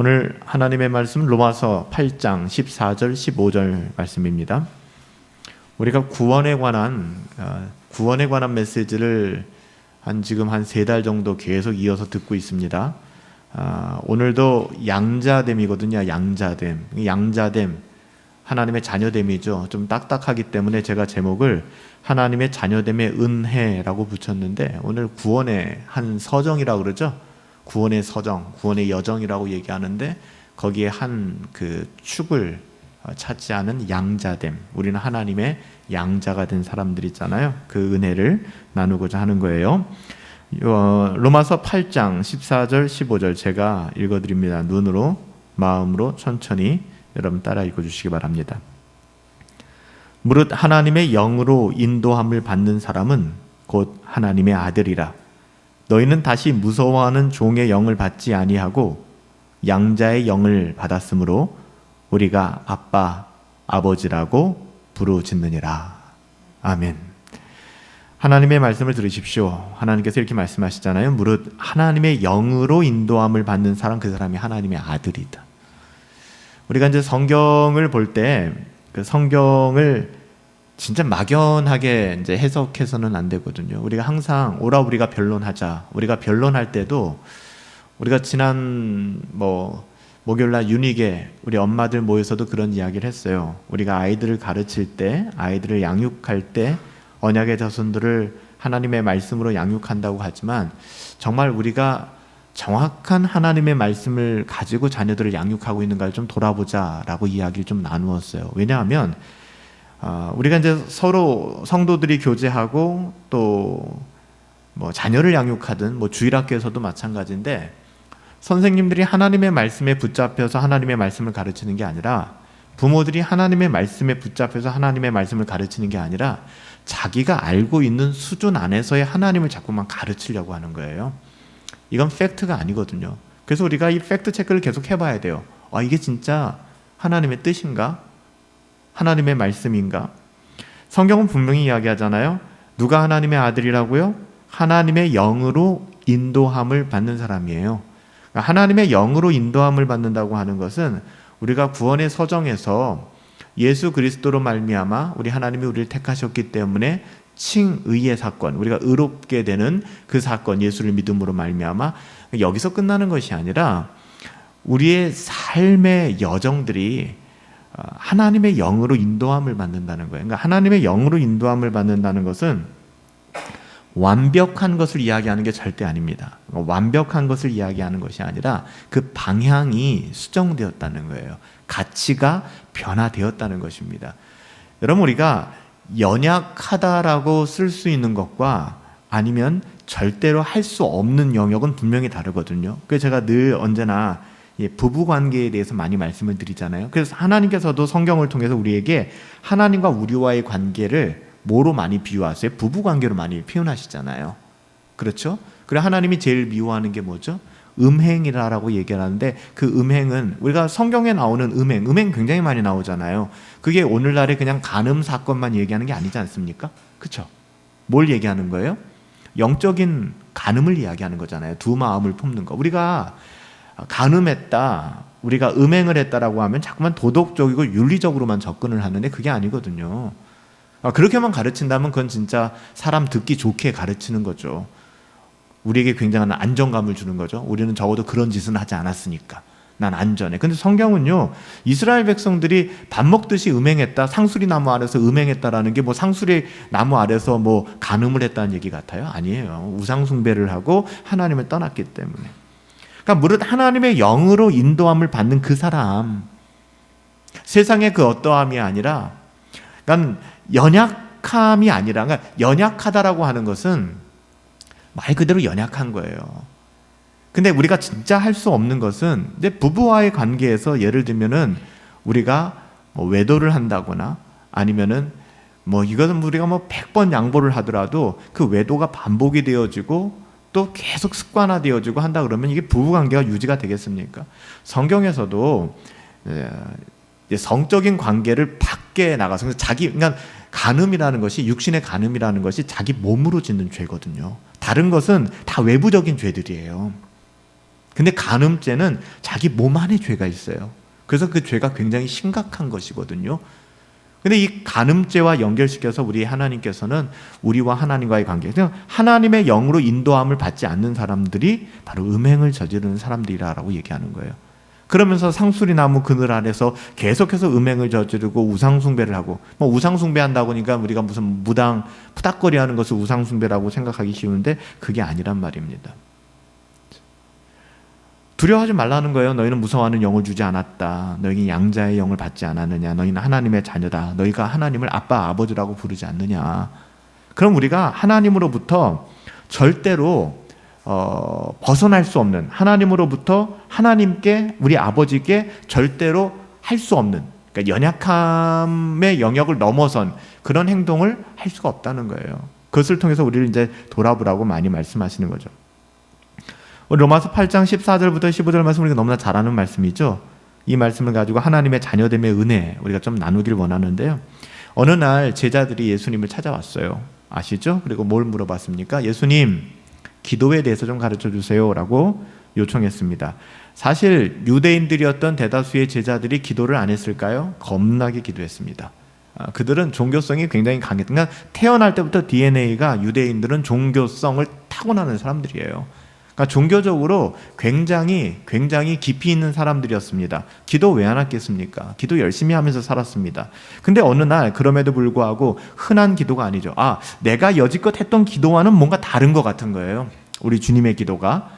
오늘 하나님의 말씀은 로마서 8장 14절 15절 말씀입니다. 우리가 구원에 관한 메시지를 지금 한 3달 정도 계속 이어서 듣고 있습니다. 오늘도 양자됨이거든요. 양자됨 하나님의 자녀됨이죠. 좀 딱딱하기 때문에 제가 제목을 하나님의 자녀됨의 은혜라고 붙였는데, 오늘 구원의 한 서정이라고 그러죠. 구원의 서정, 구원의 여정이라고 얘기하는데, 거기에 한 그 축을 차지하는 양자됨, 우리는 하나님의 양자가 된 사람들이잖아요. 그 은혜를 나누고자 하는 거예요. 로마서 8장 14절 15절 제가 읽어드립니다. 눈으로 마음으로 천천히 여러분 따라 읽어주시기 바랍니다. 무릇 하나님의 영으로 인도함을 받는 사람은 곧 하나님의 아들이라. 너희는 다시 무서워하는 종의 영을 받지 아니하고 양자의 영을 받았으므로 우리가 아빠, 아버지라고 부르짖느니라. 아멘. 하나님의 말씀을 들으십시오. 하나님께서 이렇게 말씀하시잖아요. 무릇 하나님의 영으로 인도함을 받는 사람, 그 사람이 하나님의 아들이다. 우리가 이제 성경을 볼 때 그 성경을 진짜 막연하게 이제 해석해서는 안 되거든요. 우리가 항상 오라 우리가 변론하자. 우리가 변론할 때도 우리가 지난 목요일날 유닉에 우리 엄마들 모여서도 그런 이야기를 했어요. 우리가 아이들을 가르칠 때, 아이들을 양육할 때 언약의 자손들을 하나님의 말씀으로 양육한다고 하지만, 정말 우리가 정확한 하나님의 말씀을 가지고 자녀들을 양육하고 있는가를 좀 돌아보자라고 이야기를 좀 나누었어요. 왜냐하면 우리가 이제 서로 성도들이 교제하고 또 자녀를 양육하든 주일학교에서도 마찬가지인데, 선생님들이 하나님의 말씀에 붙잡혀서 하나님의 말씀을 가르치는 게 아니라, 부모들이 하나님의 말씀에 붙잡혀서 하나님의 말씀을 가르치는 게 아니라 자기가 알고 있는 수준 안에서의 하나님을 자꾸만 가르치려고 하는 거예요. 이건 팩트가 아니거든요. 그래서 우리가 이 팩트 체크를 계속 해봐야 돼요. 이게 진짜 하나님의 뜻인가? 하나님의 말씀인가? 성경은 분명히 이야기하잖아요. 누가 하나님의 아들이라고요? 하나님의 영으로 인도함을 받는 사람이에요. 하나님의 영으로 인도함을 받는다고 하는 것은 우리가 구원의 서정에서 예수 그리스도로 말미암아 우리 하나님이 우리를 택하셨기 때문에 칭의의 사건, 우리가 의롭게 되는 그 사건, 예수를 믿음으로 말미암아 여기서 끝나는 것이 아니라 우리의 삶의 여정들이 하나님의 영으로 인도함을 받는다는 거예요. 그러니까 하나님의 영으로 인도함을 받는다는 것은 완벽한 것을 이야기하는 게 절대 아닙니다. 완벽한 것을 이야기하는 것이 아니라 그 방향이 수정되었다는 거예요. 가치가 변화되었다는 것입니다. 여러분, 우리가 연약하다라고 쓸 수 있는 것과 아니면 절대로 할 수 없는 영역은 분명히 다르거든요. 그래서 제가 늘 언제나 부부관계에 대해서 많이 말씀을 드리잖아요. 그래서 하나님께서도 성경을 통해서 우리에게 하나님과 우리와의 관계를 뭐로 많이 비유하세요? 부부관계로 많이 표현하시잖아요. 그렇죠? 그리고 하나님이 제일 미워하는 게 뭐죠? 음행이라고 얘기를 하는데, 그 음행은 우리가 성경에 나오는 음행 굉장히 많이 나오잖아요. 그게 오늘날의 그냥 간음 사건만 얘기하는 게 아니지 않습니까? 그렇죠? 뭘 얘기하는 거예요? 영적인 간음을 이야기하는 거잖아요. 두 마음을 품는 거. 우리가 간음했다, 우리가 음행을 했다라고 하면 자꾸만 도덕적이고 윤리적으로만 접근을 하는데 그게 아니거든요. 그렇게만 가르친다면 그건 진짜 사람 듣기 좋게 가르치는 거죠. 우리에게 굉장한 안정감을 주는 거죠. 우리는 적어도 그런 짓은 하지 않았으니까 난 안전해. 근데 성경은요, 이스라엘 백성들이 밥 먹듯이 음행했다, 상수리 나무 아래서 음행했다라는 게 상수리 나무 아래서 간음을 했다는 얘기 같아요? 아니에요. 우상 숭배를 하고 하나님을 떠났기 때문에. 그러니까 무릇 하나님의 영으로 인도함을 받는 그 사람, 세상의 그 어떠함이 아니라, 그러니까 연약함이 아니라, 그러니까 연약하다라고 하는 것은 말 그대로 연약한 거예요. 근데 우리가 진짜 할 수 없는 것은, 이제 부부와의 관계에서 예를 들면은 우리가 외도를 한다거나 아니면은 이것은 우리가 100번 양보를 하더라도 그 외도가 반복이 되어지고 또 계속 습관화되어지고 한다 그러면 이게 부부관계가 유지가 되겠습니까? 성경에서도 성적인 관계를 밖에 나가서 그러니까 간음이라는 것이, 육신의 간음이라는 것이 자기 몸으로 짓는 죄거든요. 다른 것은 다 외부적인 죄들이에요. 근데 간음죄는 자기 몸 안에 죄가 있어요. 그래서 그 죄가 굉장히 심각한 것이거든요. 근데 이 간음죄와 연결시켜서 우리 하나님께서는 우리와 하나님과의 관계, 그냥 하나님의 영으로 인도함을 받지 않는 사람들이 바로 음행을 저지르는 사람들이라고 얘기하는 거예요. 그러면서 상수리나무 그늘 아래서 계속해서 음행을 저지르고 우상숭배를 하고, 뭐 우상숭배한다고 하니까 우리가 무슨 무당 푸닥거리하는 것을 우상숭배라고 생각하기 쉬운데 그게 아니란 말입니다. 두려워하지 말라는 거예요. 너희는 무서워하는 영을 주지 않았다. 너희는 양자의 영을 받지 않았느냐. 너희는 하나님의 자녀다. 너희가 하나님을 아빠, 아버지라고 부르지 않느냐. 그럼 우리가 하나님으로부터 절대로 벗어날 수 없는, 하나님으로부터 하나님께, 우리 아버지께 절대로 할 수 없는, 그러니까 연약함의 영역을 넘어선 그런 행동을 할 수가 없다는 거예요. 그것을 통해서 우리를 이제 돌아보라고 많이 말씀하시는 거죠. 로마서 8장 14절부터 15절 말씀 우리가 너무나 잘 아는 말씀이죠. 이 말씀을 가지고 하나님의 자녀됨의 은혜 우리가 좀 나누길 원하는데요. 어느 날 제자들이 예수님을 찾아왔어요. 아시죠? 그리고 뭘 물어봤습니까? 예수님, 기도에 대해서 좀 가르쳐 주세요 라고 요청했습니다. 사실 유대인들이었던 대다수의 제자들이 기도를 안 했을까요? 겁나게 기도했습니다. 그들은 종교성이 굉장히 강했던, 그러니까 태어날 때부터 DNA가, 유대인들은 종교성을 타고나는 사람들이에요. 그러니까 종교적으로 굉장히 깊이 있는 사람들이었습니다. 기도 왜 안 했겠습니까? 기도 열심히 하면서 살았습니다. 근데 어느 날 그럼에도 불구하고 흔한 기도가 아니죠. 내가 여지껏 했던 기도와는 뭔가 다른 것 같은 거예요. 우리 주님의 기도가.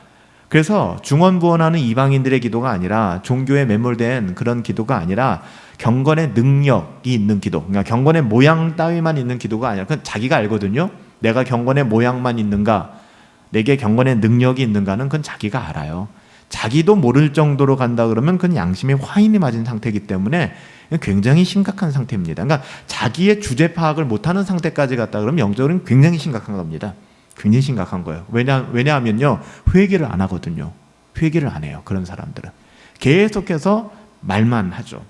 그래서 중언부언하는 이방인들의 기도가 아니라, 종교에 매몰된 그런 기도가 아니라 경건의 능력이 있는 기도, 그러니까 경건의 모양 따위만 있는 기도가 아니라, 그건 자기가 알거든요. 내가 경건의 모양만 있는가, 내게 경건의 능력이 있는가는 그건 자기가 알아요. 자기도 모를 정도로 간다 그러면 그건 양심에 화인이 맞은 상태이기 때문에 굉장히 심각한 상태입니다. 그러니까 자기의 주제 파악을 못하는 상태까지 갔다 그러면 영적으로는 굉장히 심각한 겁니다. 굉장히 심각한 거예요. 왜냐하면요, 회개를 안 하거든요. 회개를 안 해요. 그런 사람들은 계속해서 말만 하죠.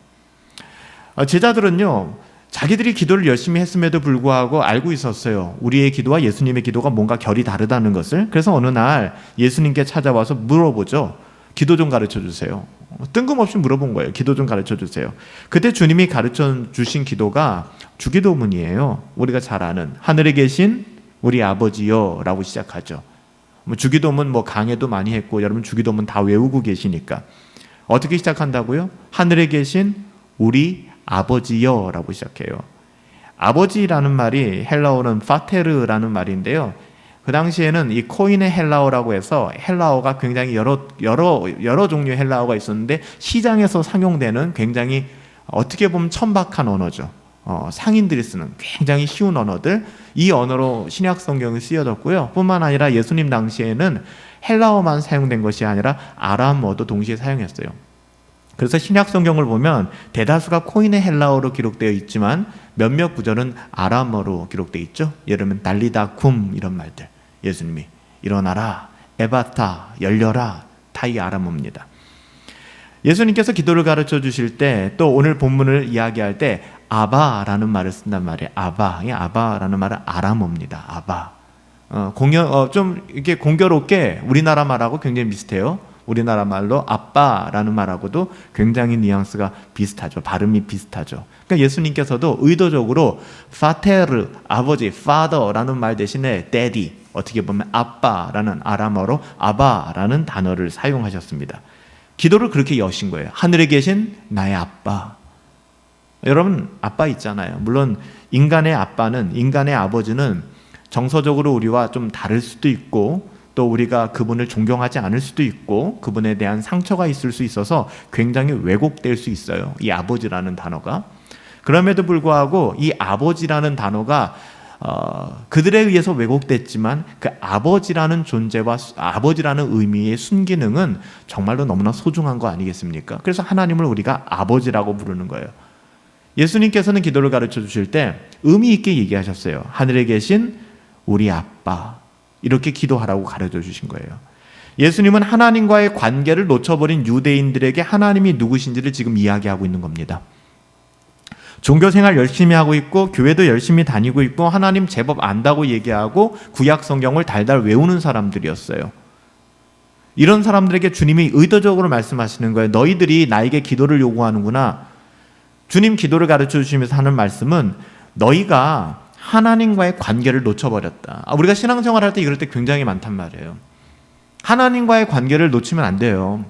제자들은요, 자기들이 기도를 열심히 했음에도 불구하고 알고 있었어요. 우리의 기도와 예수님의 기도가 뭔가 결이 다르다는 것을. 그래서 어느 날 예수님께 찾아와서 물어보죠. 기도 좀 가르쳐 주세요. 뜬금없이 물어본 거예요. 기도 좀 가르쳐 주세요. 그때 주님이 가르쳐 주신 기도가 주기도문이에요. 우리가 잘 아는 하늘에 계신 우리 아버지요 라고 시작하죠. 주기도문 강해도 많이 했고, 여러분 주기도문 다 외우고 계시니까. 어떻게 시작한다고요? 하늘에 계신 우리 아버지요 라고 시작해요. 아버지라는 말이 헬라어는 파테르라는 말인데요. 그 당시에는 이 코인의 헬라어라고 해서 헬라어가 굉장히 여러 종류의 헬라어가 있었는데, 시장에서 상용되는 굉장히 어떻게 보면 천박한 언어죠. 상인들이 쓰는 굉장히 쉬운 언어들, 이 언어로 신약 성경이 쓰여졌고요. 뿐만 아니라 예수님 당시에는 헬라어만 사용된 것이 아니라 아람어도 동시에 사용했어요. 그래서 신약 성경을 보면 대다수가 코인의 헬라어로 기록되어 있지만 몇몇 구절은 아람어로 기록되어 있죠. 예를 들면 달리다 쿰 이런 말들, 예수님이 일어나라, 에바타 열려라, 다 이 아람어입니다. 예수님께서 기도를 가르쳐 주실 때, 또 오늘 본문을 이야기할 때 아바라는 말을 쓴단 말이에요. 이 아바라는 말은 아람어입니다. 아바. 좀 이렇게 공교롭게 우리나라 말하고 굉장히 비슷해요. 우리나라 말로 아빠라는 말하고도 굉장히 뉘앙스가 비슷하죠. 발음이 비슷하죠. 그러니까 예수님께서도 의도적으로 파테르, 아버지, father라는 말 대신에 daddy, 어떻게 보면 아빠라는 아람어로 아바라는 단어를 사용하셨습니다. 기도를 그렇게 여신 거예요. 하늘에 계신 나의 아빠. 여러분, 아빠 있잖아요. 물론 인간의 아빠는, 인간의 아버지는 정서적으로 우리와 좀 다를 수도 있고, 또 우리가 그분을 존경하지 않을 수도 있고, 그분에 대한 상처가 있을 수 있어서 굉장히 왜곡될 수 있어요. 이 아버지라는 단어가. 그럼에도 불구하고 이 아버지라는 단어가 그들에 의해서 왜곡됐지만, 그 아버지라는 존재와 아버지라는 의미의 순기능은 정말로 너무나 소중한 거 아니겠습니까? 그래서 하나님을 우리가 아버지라고 부르는 거예요. 예수님께서는 기도를 가르쳐 주실 때 의미 있게 얘기하셨어요. 하늘에 계신 우리 아빠, 이렇게 기도하라고 가르쳐 주신 거예요. 예수님은 하나님과의 관계를 놓쳐버린 유대인들에게 하나님이 누구신지를 지금 이야기하고 있는 겁니다. 종교생활 열심히 하고 있고, 교회도 열심히 다니고 있고, 하나님 제법 안다고 얘기하고 구약 성경을 달달 외우는 사람들이었어요. 이런 사람들에게 주님이 의도적으로 말씀하시는 거예요. 너희들이 나에게 기도를 요구하는구나. 주님 기도를 가르쳐 주시면서 하는 말씀은 너희가 하나님과의 관계를 놓쳐버렸다. 우리가 신앙생활 할 때 이럴 때 굉장히 많단 말이에요. 하나님과의 관계를 놓치면 안 돼요.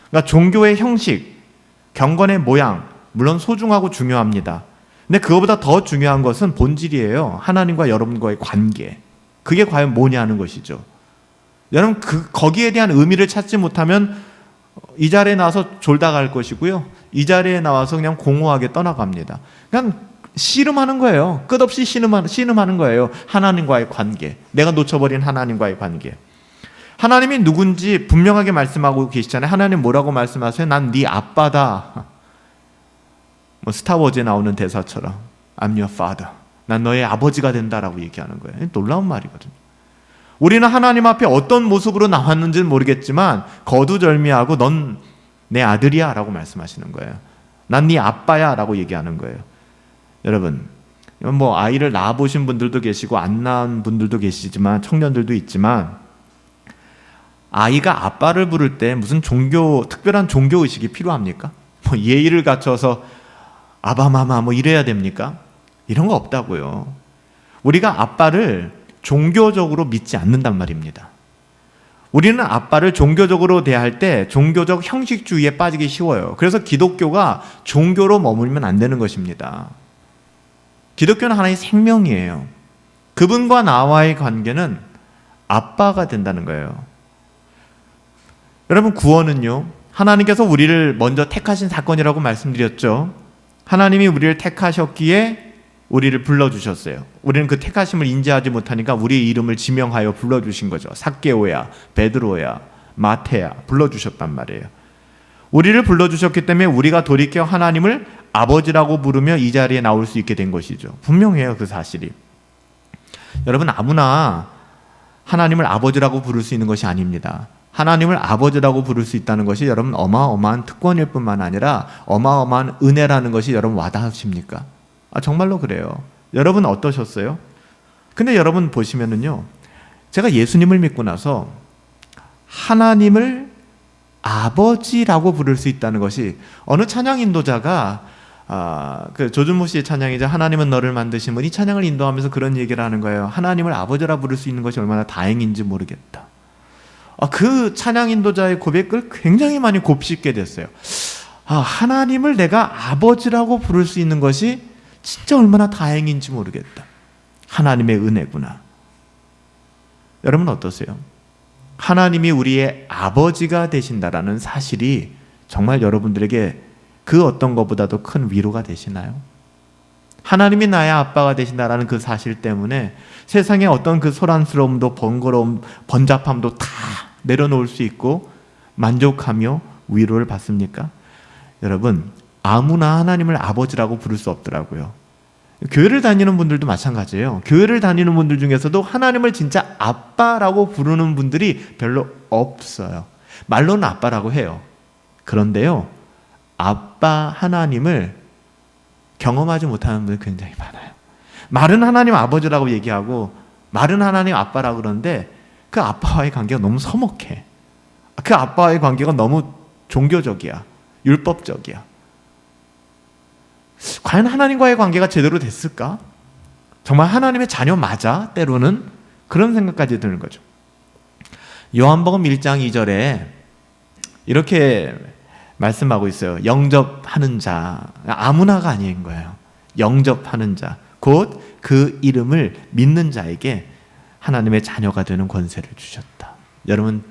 그러니까 종교의 형식, 경건의 모양, 물론 소중하고 중요합니다. 근데 그거보다 더 중요한 것은 본질이에요. 하나님과 여러분과의 관계. 그게 과연 뭐냐는 것이죠. 여러분 거기에 대한 의미를 찾지 못하면 이 자리에 나와서 졸다 갈 것이고요. 이 자리에 나와서 그냥 공허하게 떠나갑니다. 그냥 씨름하는 거예요. 끝없이 씨름하는 거예요. 하나님과의 관계. 내가 놓쳐버린 하나님과의 관계. 하나님이 누군지 분명하게 말씀하고 계시잖아요. 하나님 뭐라고 말씀하세요? 난 네 아빠다. 스타워즈에 나오는 대사처럼 I'm your father. 난 너의 아버지가 된다라고 얘기하는 거예요. 놀라운 말이거든요. 우리는 하나님 앞에 어떤 모습으로 나왔는지는 모르겠지만 거두절미하고 넌 내 아들이야 라고 말씀하시는 거예요. 난 네 아빠야 라고 얘기하는 거예요. 여러분, 아이를 낳아보신 분들도 계시고 안 낳은 분들도 계시지만 청년들도 있지만 아이가 아빠를 부를 때 무슨 특별한 종교의식이 필요합니까? 예의를 갖춰서 아바마마 이래야 됩니까? 이런 거 없다고요. 우리가 아빠를 종교적으로 믿지 않는단 말입니다. 우리는 아빠를 종교적으로 대할 때 종교적 형식주의에 빠지기 쉬워요. 그래서 기독교가 종교로 머물면 안 되는 것입니다. 기독교는 하나의 생명이에요. 그분과 나와의 관계는 아빠가 된다는 거예요. 여러분, 구원은요, 하나님께서 우리를 먼저 택하신 사건이라고 말씀드렸죠. 하나님이 우리를 택하셨기에 우리를 불러주셨어요. 우리는 그 택하심을 인지하지 못하니까 우리의 이름을 지명하여 불러주신 거죠. 삭개오야, 베드로야, 마태야 불러주셨단 말이에요. 우리를 불러주셨기 때문에 우리가 돌이켜 하나님을 아버지라고 부르며 이 자리에 나올 수 있게 된 것이죠. 분명해요, 그 사실이. 여러분, 아무나 하나님을 아버지라고 부를 수 있는 것이 아닙니다. 하나님을 아버지라고 부를 수 있다는 것이 여러분 어마어마한 특권일 뿐만 아니라 어마어마한 은혜라는 것이 여러분 와닿으십니까? 정말로 그래요. 여러분 어떠셨어요? 근데 여러분 보시면은요, 제가 예수님을 믿고 나서 하나님을 아버지라고 부를 수 있다는 것이 어느 찬양 인도자가 그 조준모 씨의 찬양이자 하나님은 너를 만드신 분, 이 찬양을 인도하면서 그런 얘기를 하는 거예요. 하나님을 아버지라 부를 수 있는 것이 얼마나 다행인지 모르겠다. 그 찬양 인도자의 고백을 굉장히 많이 곱씹게 됐어요. 하나님을 내가 아버지라고 부를 수 있는 것이 진짜 얼마나 다행인지 모르겠다. 하나님의 은혜구나. 여러분 어떠세요? 하나님이 우리의 아버지가 되신다라는 사실이 정말 여러분들에게 그 어떤 것보다도 큰 위로가 되시나요? 하나님이 나의 아빠가 되신다라는 그 사실 때문에 세상의 어떤 그 소란스러움도 번거로움, 번잡함도 다 내려놓을 수 있고 만족하며 위로를 받습니까? 여러분, 아무나 하나님을 아버지라고 부를 수 없더라고요. 교회를 다니는 분들도 마찬가지예요. 교회를 다니는 분들 중에서도 하나님을 진짜 아빠라고 부르는 분들이 별로 없어요. 말로는 아빠라고 해요. 그런데요, 아빠 하나님을 경험하지 못하는 분들이 굉장히 많아요. 말은 하나님 아버지라고 얘기하고 말은 하나님 아빠라고 그러는데 그 아빠와의 관계가 너무 서먹해. 그 아빠와의 관계가 너무 종교적이야. 율법적이야. 과연 하나님과의 관계가 제대로 됐을까? 정말 하나님의 자녀 맞아? 때로는 그런 생각까지 드는 거죠. 요한복음 1장 2절에 이렇게 말씀하고 있어요. 영접하는 자, 아무나가 아닌 거예요. 영접하는 자, 곧 그 이름을 믿는 자에게 하나님의 자녀가 되는 권세를 주셨다. 여러분,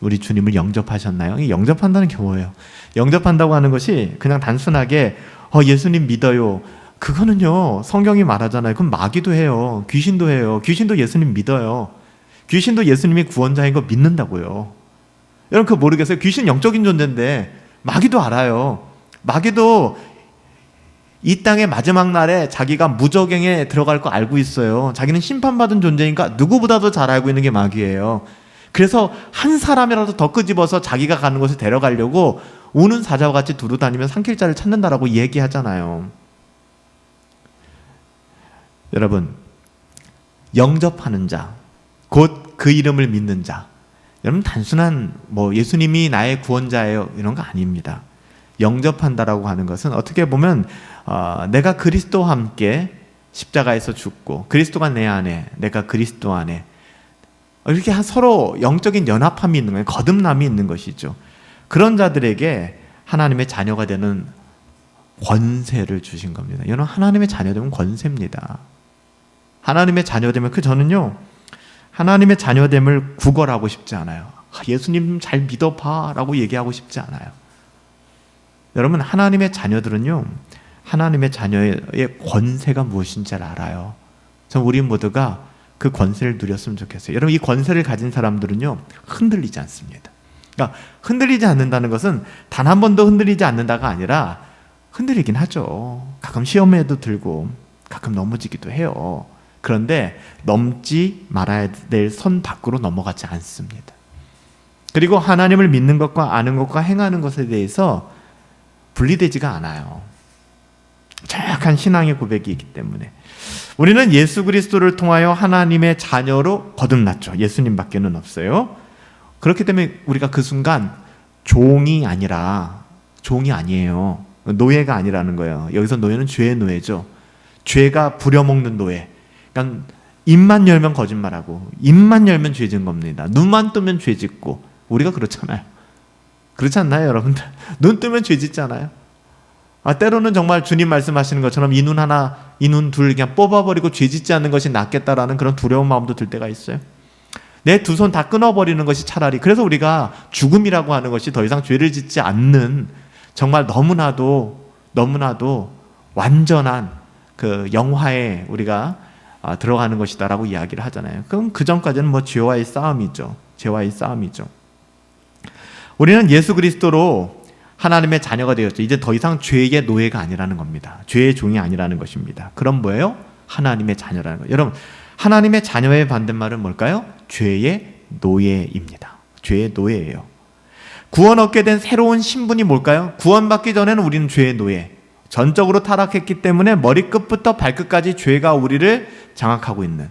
우리 주님을 영접하셨나요? 영접한다는 게 뭐예요? 영접한다고 하는 것이 그냥 단순하게 예수님 믿어요. 그거는요, 성경이 말하잖아요. 그럼 마귀도 해요. 귀신도 해요. 귀신도 예수님 믿어요. 귀신도 예수님이 구원자인 거 믿는다고요. 여러분 그거 모르겠어요? 귀신 영적인 존재인데 마귀도 알아요. 마귀도 이 땅의 마지막 날에 자기가 무저갱에 들어갈 거 알고 있어요. 자기는 심판받은 존재니까 누구보다도 잘 알고 있는 게 마귀예요. 그래서 한 사람이라도 더 끄집어서 자기가 가는 곳에 데려가려고 우는 사자와 같이 두루다니며 삼킬 자를 찾는다라고 얘기하잖아요. 여러분, 영접하는 자, 곧 그 이름을 믿는 자, 여러분 단순한 예수님이 나의 구원자예요 이런 거 아닙니다. 영접한다라고 하는 것은 어떻게 보면 내가 그리스도와 함께 십자가에서 죽고 그리스도가 내 안에 내가 그리스도 안에 이렇게 서로 영적인 연합함이 있는 거예요. 거듭남이 있는 것이죠. 그런 자들에게 하나님의 자녀가 되는 권세를 주신 겁니다. 여러분 하나님의 자녀되면 권세입니다. 하나님의 자녀되면 저는요 하나님의 자녀됨을 구걸하고 싶지 않아요. 예수님 잘 믿어봐 라고 얘기하고 싶지 않아요. 여러분 하나님의 자녀들은요 하나님의 자녀의 권세가 무엇인지 잘 알아요. 전 우리 모두가 그 권세를 누렸으면 좋겠어요. 여러분 이 권세를 가진 사람들은요 흔들리지 않습니다. 그러니까 흔들리지 않는다는 것은 단 한 번도 흔들리지 않는다가 아니라 흔들리긴 하죠. 가끔 시험에도 들고 가끔 넘어지기도 해요. 그런데 넘지 말아야 될 선 밖으로 넘어가지 않습니다. 그리고 하나님을 믿는 것과 아는 것과 행하는 것에 대해서 분리되지가 않아요. 정확한 신앙의 고백이 있기 때문에 우리는 예수 그리스도를 통하여 하나님의 자녀로 거듭났죠. 예수님밖에는 없어요. 그렇기 때문에 우리가 그 순간 종이 아니에요. 노예가 아니라는 거예요. 여기서 노예는 죄의 노예죠. 죄가 부려먹는 노예. 그러니까 입만 열면 거짓말하고 입만 열면 죄 짓는 겁니다. 눈만 뜨면 죄 짓고 우리가 그렇잖아요. 그렇지 않나요 여러분들? 눈 뜨면 죄 짓잖아요. 때로는 정말 주님 말씀하시는 것처럼 이 눈 하나, 이 눈 둘 그냥 뽑아버리고 죄 짓지 않는 것이 낫겠다라는 그런 두려운 마음도 들 때가 있어요. 내 두 손 다 끊어버리는 것이 차라리 그래서 우리가 죽음이라고 하는 것이 더 이상 죄를 짓지 않는 정말 너무나도 완전한 그 영화에 우리가 들어가는 것이다라고 이야기를 하잖아요. 그럼 그 전까지는 죄와의 싸움이죠. 우리는 예수 그리스도로 하나님의 자녀가 되었죠. 이제 더 이상 죄의 노예가 아니라는 겁니다. 죄의 종이 아니라는 것입니다. 그럼 뭐예요? 하나님의 자녀라는 거예요. 여러분 하나님의 자녀의 반대말은 뭘까요? 죄의 노예입니다. 죄의 노예예요. 구원 얻게 된 새로운 신분이 뭘까요? 구원받기 전에는 우리는 죄의 노예. 전적으로 타락했기 때문에 머리끝부터 발끝까지 죄가 우리를 장악하고 있는.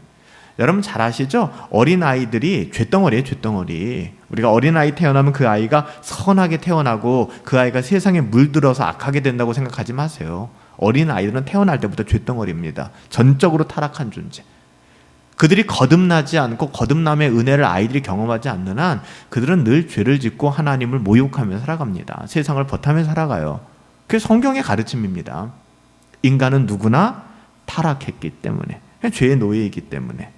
여러분 잘 아시죠? 어린아이들이 쇳덩어리예요. 쇳덩어리. 우리가 어린아이 태어나면 그 아이가 선하게 태어나고 그 아이가 세상에 물들어서 악하게 된다고 생각하지 마세요. 어린아이들은 태어날 때부터 쇳덩어리입니다. 전적으로 타락한 존재. 그들이 거듭나지 않고 거듭남의 은혜를 아이들이 경험하지 않는 한 그들은 늘 죄를 짓고 하나님을 모욕하며 살아갑니다. 세상을 버타며 살아가요. 그게 성경의 가르침입니다. 인간은 누구나 타락했기 때문에 죄의 노예이기 때문에.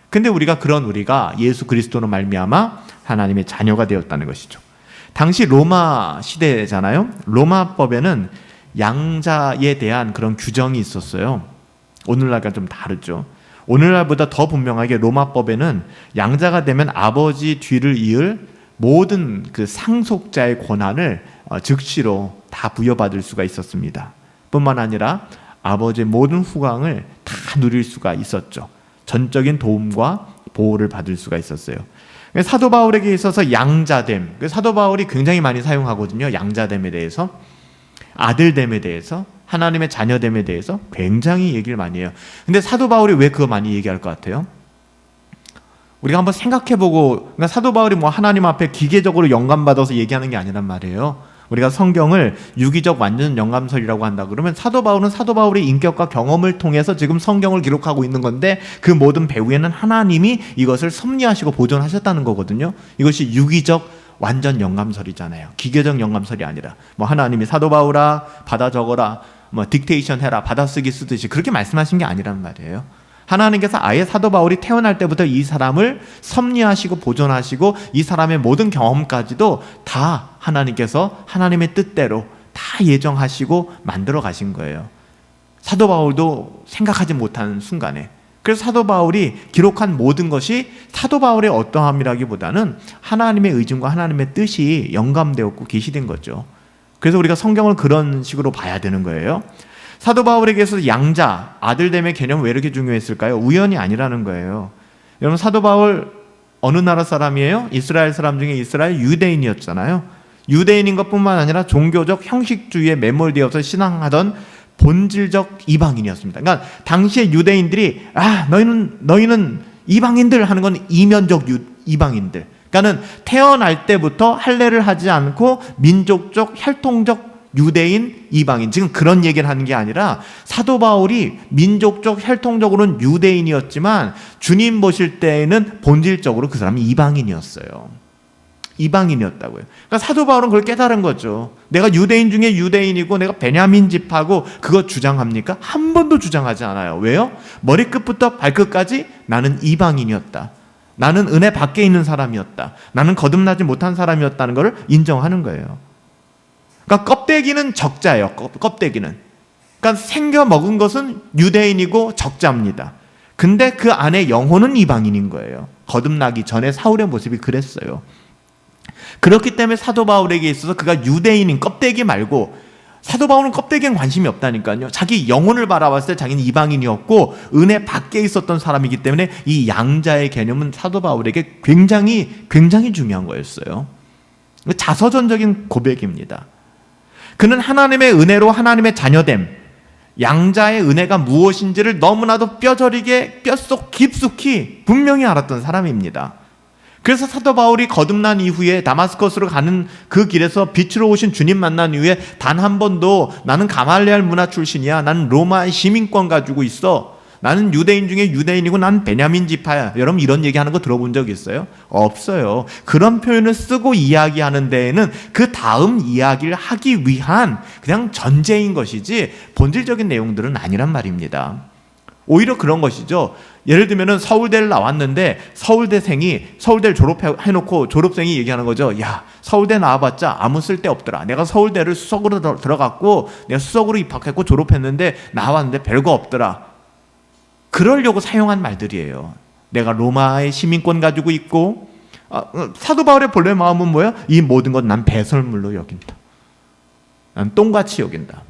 근데 우리가 예수 그리스도로 말미암아 하나님의 자녀가 되었다는 것이죠. 당시 로마 시대잖아요. 로마법에는 양자에 대한 그런 규정이 있었어요. 오늘날과 좀 다르죠. 오늘날보다 더 분명하게 로마법에는 양자가 되면 아버지 뒤를 이을 모든 그 상속자의 권한을 즉시로 다 부여받을 수가 있었습니다. 뿐만 아니라 아버지의 모든 후광을 다 누릴 수가 있었죠. 전적인 도움과 보호를 받을 수가 있었어요. 사도 바울에게 있어서 양자됨, 사도 바울이 굉장히 많이 사용하거든요. 양자됨에 대해서, 아들됨에 대해서, 하나님의 자녀됨에 대해서 굉장히 얘기를 많이 해요. 근데 사도 바울이 왜 그거 많이 얘기할 것 같아요? 우리가 한번 생각해보고, 그러니까 사도 바울이 하나님 앞에 기계적으로 영감받아서 얘기하는 게 아니란 말이에요. 우리가 성경을 유기적 완전 영감설이라고 한다 그러면 사도 바울은 사도 바울의 인격과 경험을 통해서 지금 성경을 기록하고 있는 건데 그 모든 배후에는 하나님이 이것을 섭리하시고 보존하셨다는 거거든요. 이것이 유기적 완전 영감설이잖아요. 기계적 영감설이 아니라 하나님이 사도 바울아 받아 적어라, 딕테이션 해라, 받아쓰기 쓰듯이 그렇게 말씀하신 게 아니란 말이에요. 하나님께서 아예 사도 바울이 태어날 때부터 이 사람을 섭리하시고 보존하시고 이 사람의 모든 경험까지도 다 하나님께서 하나님의 뜻대로 다 예정하시고 만들어 가신 거예요. 사도 바울도 생각하지 못한 순간에. 그래서 사도 바울이 기록한 모든 것이 사도 바울의 어떠함이라기보다는 하나님의 의중과 하나님의 뜻이 영감되었고 계시된 거죠. 그래서 우리가 성경을 그런 식으로 봐야 되는 거예요. 사도 바울에게 있어서 양자, 아들됨의 개념은 왜 이렇게 중요했을까요? 우연이 아니라는 거예요. 여러분 사도 바울 어느 나라 사람이에요? 이스라엘 사람 중에 이스라엘 유대인이었잖아요. 유대인인 것뿐만 아니라 종교적 형식주의에 매몰되어서 신앙하던 본질적 이방인이었습니다. 그러니까 당시의 유대인들이 너희는 이방인들 하는 건 이면적 이방인들. 그러니까는 태어날 때부터 할례를 하지 않고 민족적, 혈통적 유대인, 이방인, 지금 그런 얘기를 하는 게 아니라 사도 바울이 민족적, 혈통적으로는 유대인이었지만 주님 보실 때에는 본질적으로 그 사람이 이방인이었어요. 이방인이었다고요. 그러니까 사도 바울은 그걸 깨달은 거죠. 내가 유대인 중에 유대인이고 내가 베냐민 집하고 그거 주장합니까? 한 번도 주장하지 않아요. 왜요? 머리끝부터 발끝까지 나는 이방인이었다. 나는 은혜 밖에 있는 사람이었다. 나는 거듭나지 못한 사람이었다는 것을 인정하는 거예요. 그러니까 껍데기는 적자예요. 껍데기는. 그러니까 생겨 먹은 것은 유대인이고 적자입니다. 근데 그 안에 영혼은 이방인인 거예요. 거듭나기 전에 사울의 모습이 그랬어요. 그렇기 때문에 사도 바울에게 있어서 그가 유대인인 껍데기 말고, 사도 바울은 껍데기엔 관심이 없다니까요. 자기 영혼을 바라봤을 때 자기는 이방인이었고 은혜 밖에 있었던 사람이기 때문에 이 양자의 개념은 사도 바울에게 굉장히 중요한 거였어요. 자서전적인 고백입니다. 그는 하나님의 은혜로 하나님의 자녀됨, 양자의 은혜가 무엇인지를 너무나도 뼈저리게 뼛속 깊숙이 분명히 알았던 사람입니다. 그래서 사도 바울이 거듭난 이후에 다마스커스로 가는 그 길에서 빛으로 오신 주님 만난 이후에 단 한 번도 나는 가말리알 문화 출신이야, 나는 로마의 시민권 가지고 있어, 나는 유대인 중에 유대인이고 난 베냐민 지파야, 여러분 이런 얘기하는 거 들어본 적 있어요? 없어요. 그런 표현을 쓰고 이야기하는 데에는 그 다음 이야기를 하기 위한 그냥 전제인 것이지 본질적인 내용들은 아니란 말입니다. 오히려 그런 것이죠. 예를 들면 서울대를 나왔는데 서울대를 졸업해놓고 졸업생이 얘기하는 거죠. 야, 서울대 나와봤자 아무 쓸데 없더라. 내가 서울대를 수석으로 들어갔고 내가 수석으로 입학했고 졸업했는데 나왔는데 별거 없더라. 그러려고 사용한 말들이에요. 내가 로마의 시민권 가지고 있고, 사도 바울의 본래 마음은 뭐예요? 이 모든 것 난 배설물로 여긴다. 난 똥같이 여긴다.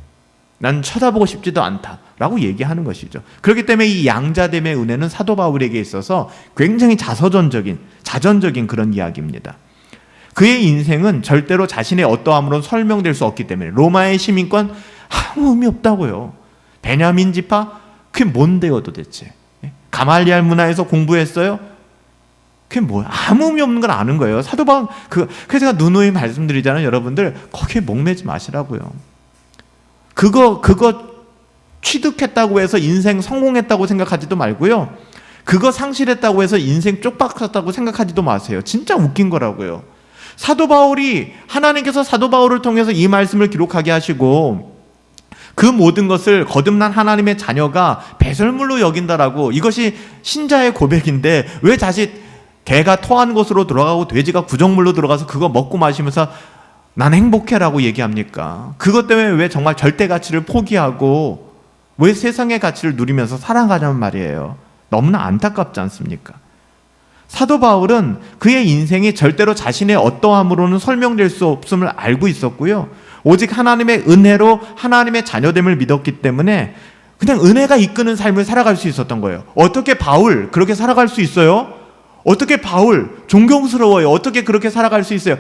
난 쳐다보고 싶지도 않다 라고 얘기하는 것이죠. 그렇기 때문에 이 양자됨의 은혜는 사도 바울에게 있어서 굉장히 자전적인 그런 이야기입니다. 그의 인생은 절대로 자신의 어떠함으로 설명될 수 없기 때문에 로마의 시민권 아무 의미 없다고요. 베냐민 지파 그게 뭔데요 도대체? 가말리알 문화에서 공부했어요? 그게 뭐야? 아무 의미 없는 걸 아는 거예요. 사도 바울 그래서 제가 누누이 말씀드리잖아요. 여러분들 거기에 목매지 마시라고요. 그거 취득했다고 해서 인생 성공했다고 생각하지도 말고요. 그거 상실했다고 해서 인생 쪽박혔다고 생각하지도 마세요. 진짜 웃긴 거라고요. 사도 바울이, 하나님께서 사도 바울을 통해서 이 말씀을 기록하게 하시고 그 모든 것을 거듭난 하나님의 자녀가 배설물로 여긴다라고, 이것이 신자의 고백인데 왜 자칫 개가 토한 곳으로 들어가고 돼지가 구정물로 들어가서 그거 먹고 마시면서 난 행복해라고 얘기합니까? 그것 때문에 왜 정말 절대 가치를 포기하고 왜 세상의 가치를 누리면서 살아가냐는 말이에요. 너무나 안타깝지 않습니까? 사도 바울은 그의 인생이 절대로 자신의 어떠함으로는 설명될 수 없음을 알고 있었고요. 오직 하나님의 은혜로 하나님의 자녀됨을 믿었기 때문에 그냥 은혜가 이끄는 삶을 살아갈 수 있었던 거예요. 어떻게 바울 그렇게 살아갈 수 있어요? 어떻게 바울 존경스러워요? 어떻게 그렇게 살아갈 수 있어요?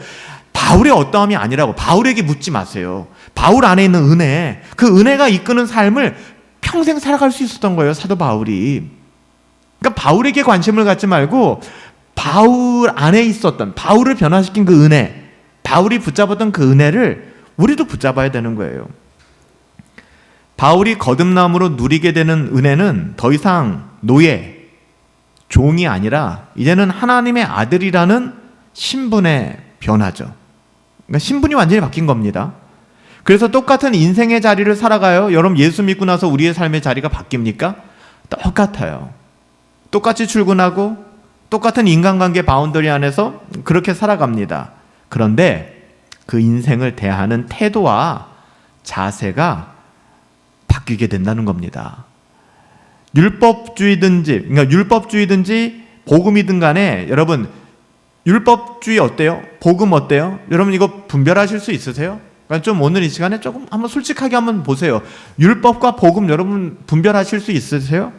바울의 어떠함이 아니라고, 바울에게 묻지 마세요. 바울 안에 있는 은혜, 그 은혜가 이끄는 삶을 평생 살아갈 수 있었던 거예요, 사도 바울이. 그러니까 바울에게 관심을 갖지 말고 바울 안에 있었던, 바울을 변화시킨 그 은혜, 바울이 붙잡았던 그 은혜를 우리도 붙잡아야 되는 거예요. 바울이 거듭남으로 누리게 되는 은혜는 더 이상 노예, 종이 아니라 이제는 하나님의 아들이라는 신분의 변화죠. 그러니까 신분이 완전히 바뀐 겁니다. 그래서 똑같은 인생의 자리를 살아가요. 여러분 예수 믿고 나서 우리의 삶의 자리가 바뀝니까? 똑같아요. 똑같이 출근하고 똑같은 인간관계 바운더리 안에서 그렇게 살아갑니다. 그런데 그 인생을 대하는 태도와 자세가 바뀌게 된다는 겁니다. 율법주의든지 복음이든 간에 여러분 율법주의 어때요? 복음 어때요? 여러분 이거 분별하실 수 있으세요? 그러니까 좀 오늘 이 시간에 조금 한번 솔직하게 한번 보세요. 율법과 복음 여러분 분별하실 수 있으세요?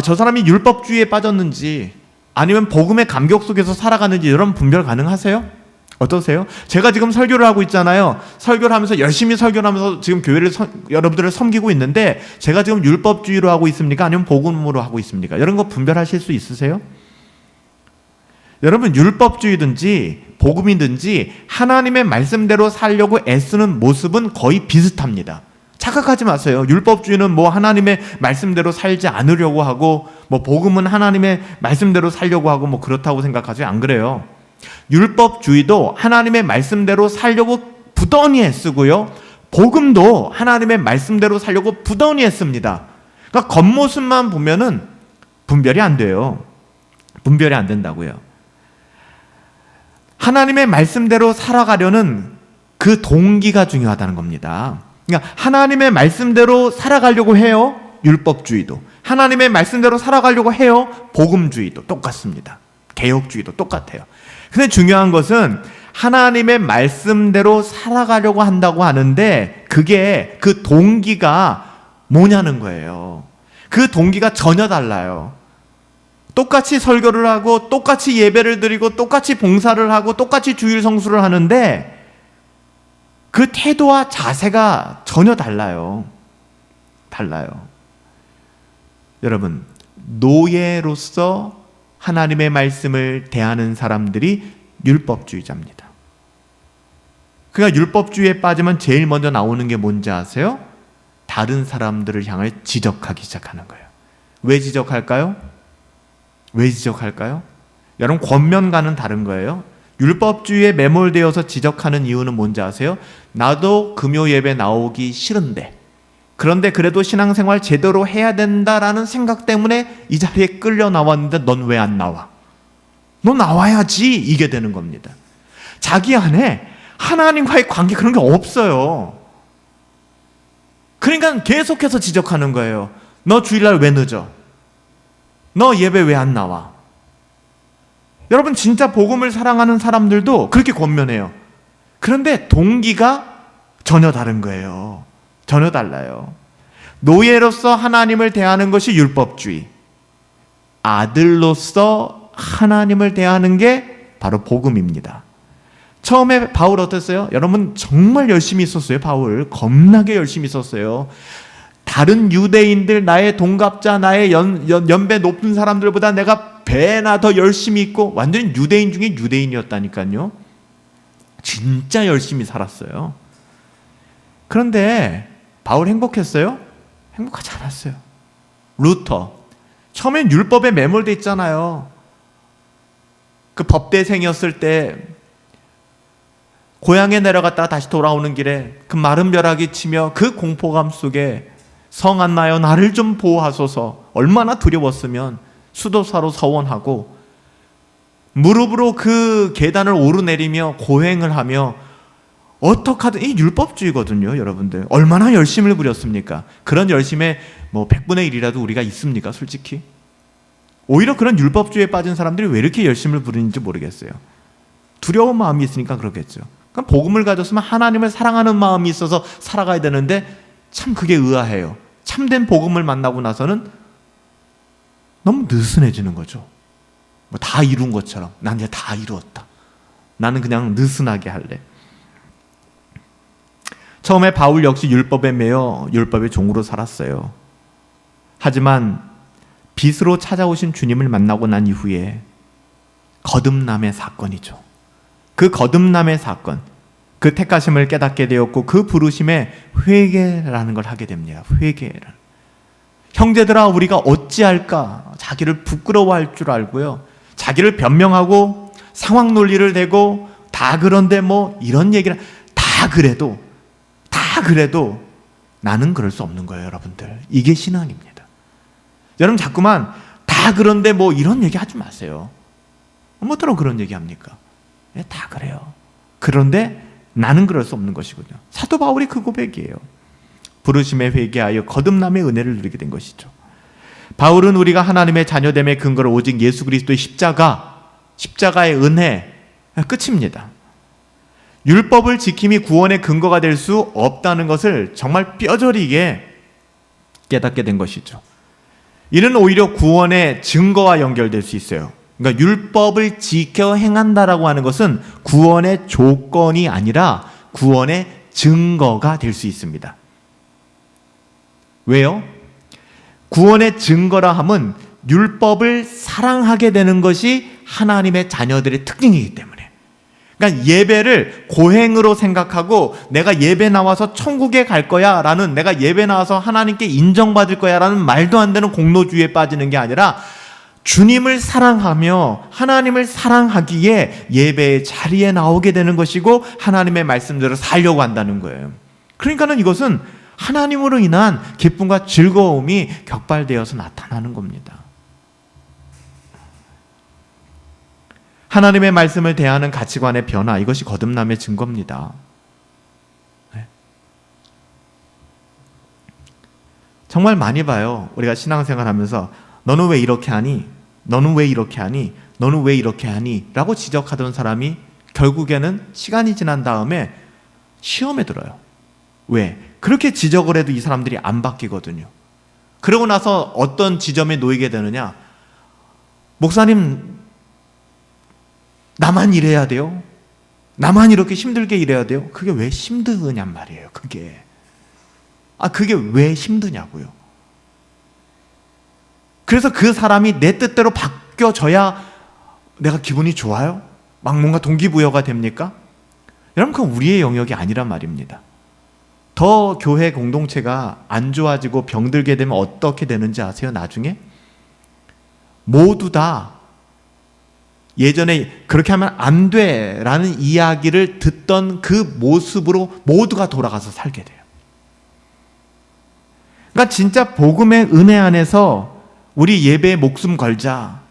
저 사람이 율법주의에 빠졌는지 아니면 복음의 감격 속에서 살아가는지 여러분 분별 가능하세요? 어떠세요? 제가 지금 설교를 하고 있잖아요. 설교를 하면서 열심히 설교를 하면서 지금 교회를 여러분들을 섬기고 있는데 제가 지금 율법주의로 하고 있습니까? 아니면 복음으로 하고 있습니까? 이런 거 분별하실 수 있으세요? 여러분, 율법주의든지 복음이든지 하나님의 말씀대로 살려고 애쓰는 모습은 거의 비슷합니다. 착각하지 마세요. 율법주의는 뭐 하나님의 말씀대로 살지 않으려고 하고, 뭐 복음은 하나님의 말씀대로 살려고 하고, 뭐 그렇다고 생각하세요? 안 그래요. 율법주의도 하나님의 말씀대로 살려고 부단히 애쓰고요, 복음도 하나님의 말씀대로 살려고 부단히 애씁니다. 그러니까 겉모습만 보면은 분별이 안 돼요. 분별이 안 된다고요. 하나님의 말씀대로 살아가려는 그 동기가 중요하다는 겁니다. 그러니까 하나님의 말씀대로 살아가려고 해요, 율법주의도. 하나님의 말씀대로 살아가려고 해요, 복음주의도. 똑같습니다. 개혁주의도 똑같아요. 근데 중요한 것은 하나님의 말씀대로 살아가려고 한다고 하는데 그게 그 동기가 뭐냐는 거예요. 그 동기가 전혀 달라요. 똑같이 설교를 하고 똑같이 예배를 드리고 똑같이 봉사를 하고 똑같이 주일 성수를 하는데 그 태도와 자세가 전혀 달라요. 달라요. 여러분, 노예로서 하나님의 말씀을 대하는 사람들이 율법주의자입니다. 그러니까 율법주의에 빠지면 제일 먼저 나오는 게 뭔지 아세요? 다른 사람들을 향해 지적하기 시작하는 거예요. 왜 지적할까요? 왜 지적할까요? 여러분, 권면과는 다른 거예요. 율법주의에 매몰되어서 지적하는 이유는 뭔지 아세요? 나도 금요 예배 나오기 싫은데, 그런데 그래도 신앙생활 제대로 해야 된다라는 생각 때문에 이 자리에 끌려 나왔는데 넌 왜 안 나와? 너 나와야지. 이게 되는 겁니다. 자기 안에 하나님과의 관계, 그런 게 없어요. 그러니까 계속해서 지적하는 거예요. 너 주일날 왜 늦어? 너 예배 왜 안 나와? 여러분, 진짜 복음을 사랑하는 사람들도 그렇게 권면해요. 그런데 동기가 전혀 다른 거예요. 전혀 달라요. 노예로서 하나님을 대하는 것이 율법주의, 아들로서 하나님을 대하는 게 바로 복음입니다. 처음에 바울 어땠어요? 여러분, 정말 열심히 있었어요. 바울 겁나게 열심히 있었어요. 다른 유대인들, 나의 동갑자, 나의 연배 높은 사람들보다 내가 배나 더 열심히 있고, 완전히 유대인 중에 유대인이었다니까요. 진짜 열심히 살았어요. 그런데 바울 행복했어요? 행복하지 않았어요. 루터, 처음엔 율법에 매몰돼 있잖아요. 그 법대생이었을 때 고향에 내려갔다가 다시 돌아오는 길에 그 마른 벼락이 치며 그 공포감 속에 성 안나여 나를 좀 보호하소서, 얼마나 두려웠으면 수도사로 서원하고 무릎으로 그 계단을 오르내리며 고행을 하며 어떡하든, 이 율법주의거든요. 여러분들 얼마나 열심을 부렸습니까? 그런 열심에 뭐 100분의 1이라도 우리가 있습니까? 솔직히 오히려 그런 율법주의에 빠진 사람들이 왜 이렇게 열심을 부리는지 모르겠어요. 두려운 마음이 있으니까 그렇겠죠. 그럼 복음을 가졌으면 하나님을 사랑하는 마음이 있어서 살아가야 되는데 참 그게 의아해요. 참된 복음을 만나고 나서는 너무 느슨해지는 거죠. 뭐 다 이룬 것처럼, 난 이제 다 이루었다, 나는 그냥 느슨하게 할래. 처음에 바울 역시 율법에 매여 율법의 종으로 살았어요. 하지만 빛으로 찾아오신 주님을 만나고 난 이후에 거듭남의 사건이죠. 그 거듭남의 사건, 그 택하심을 깨닫게 되었고 그 부르심에 회개라는 걸 하게 됩니다. 회개라는. 형제들아, 우리가 어찌할까? 자기를 부끄러워할 줄 알고요, 자기를 변명하고 상황 논리를 대고 다 그런데 뭐 이런 얘기를 다 그래도 나는 그럴 수 없는 거예요. 여러분들, 이게 신앙입니다. 여러분, 자꾸만 다 그런데 뭐 이런 얘기 하지 마세요. 뭐처럼 그런 얘기 합니까? 다 그래요. 그런데 나는 그럴 수 없는 것이군요. 사도 바울이 그 고백이에요. 부르심에 회개하여 거듭남의 은혜를 누리게 된 것이죠. 바울은 우리가 하나님의 자녀됨의 근거를 오직 예수 그리스도의 십자가의 은혜, 끝입니다. 율법을 지킴이 구원의 근거가 될 수 없다는 것을 정말 뼈저리게 깨닫게 된 것이죠. 이는 오히려 구원의 증거와 연결될 수 있어요. 그러니까 율법을 지켜 행한다라고 하는 것은 구원의 조건이 아니라 구원의 증거가 될 수 있습니다. 왜요? 구원의 증거라 함은 율법을 사랑하게 되는 것이 하나님의 자녀들의 특징이기 때문에. 그러니까 예배를 고행으로 생각하고 내가 예배 나와서 천국에 갈 거야 라는, 내가 예배 나와서 하나님께 인정받을 거야 라는 말도 안 되는 공로주의에 빠지는 게 아니라 주님을 사랑하며 하나님을 사랑하기에 예배의 자리에 나오게 되는 것이고 하나님의 말씀대로 살려고 한다는 거예요. 그러니까는 이것은 하나님으로 인한 기쁨과 즐거움이 격발되어서 나타나는 겁니다. 하나님의 말씀을 대하는 가치관의 변화, 이것이 거듭남의 증거입니다. 네. 정말 많이 봐요. 우리가 신앙생활 하면서 너는 왜 이렇게 하니? 너는 왜 이렇게 하니? 너는 왜 이렇게 하니? 라고 지적하던 사람이 결국에는 시간이 지난 다음에 시험에 들어요. 왜? 그렇게 지적을 해도 이 사람들이 안 바뀌거든요. 그러고 나서 어떤 지점에 놓이게 되느냐? 목사님, 나만 일해야 돼요? 나만 이렇게 힘들게 일해야 돼요? 그게 왜 힘드냔 말이에요. 그게 왜 힘드냐고요. 그래서 그 사람이 내 뜻대로 바뀌어져야 내가 기분이 좋아요? 막 뭔가 동기부여가 됩니까? 여러분, 그건 우리의 영역이 아니란 말입니다. 더 교회 공동체가 안 좋아지고 병들게 되면 어떻게 되는지 아세요? 나중에 모두 다 예전에 그렇게 하면 안 돼라는 이야기를 듣던 그 모습으로 모두가 돌아가서 살게 돼요. 그러니까 진짜 복음의 은혜 안에서 우리 예배에 목숨 걸자,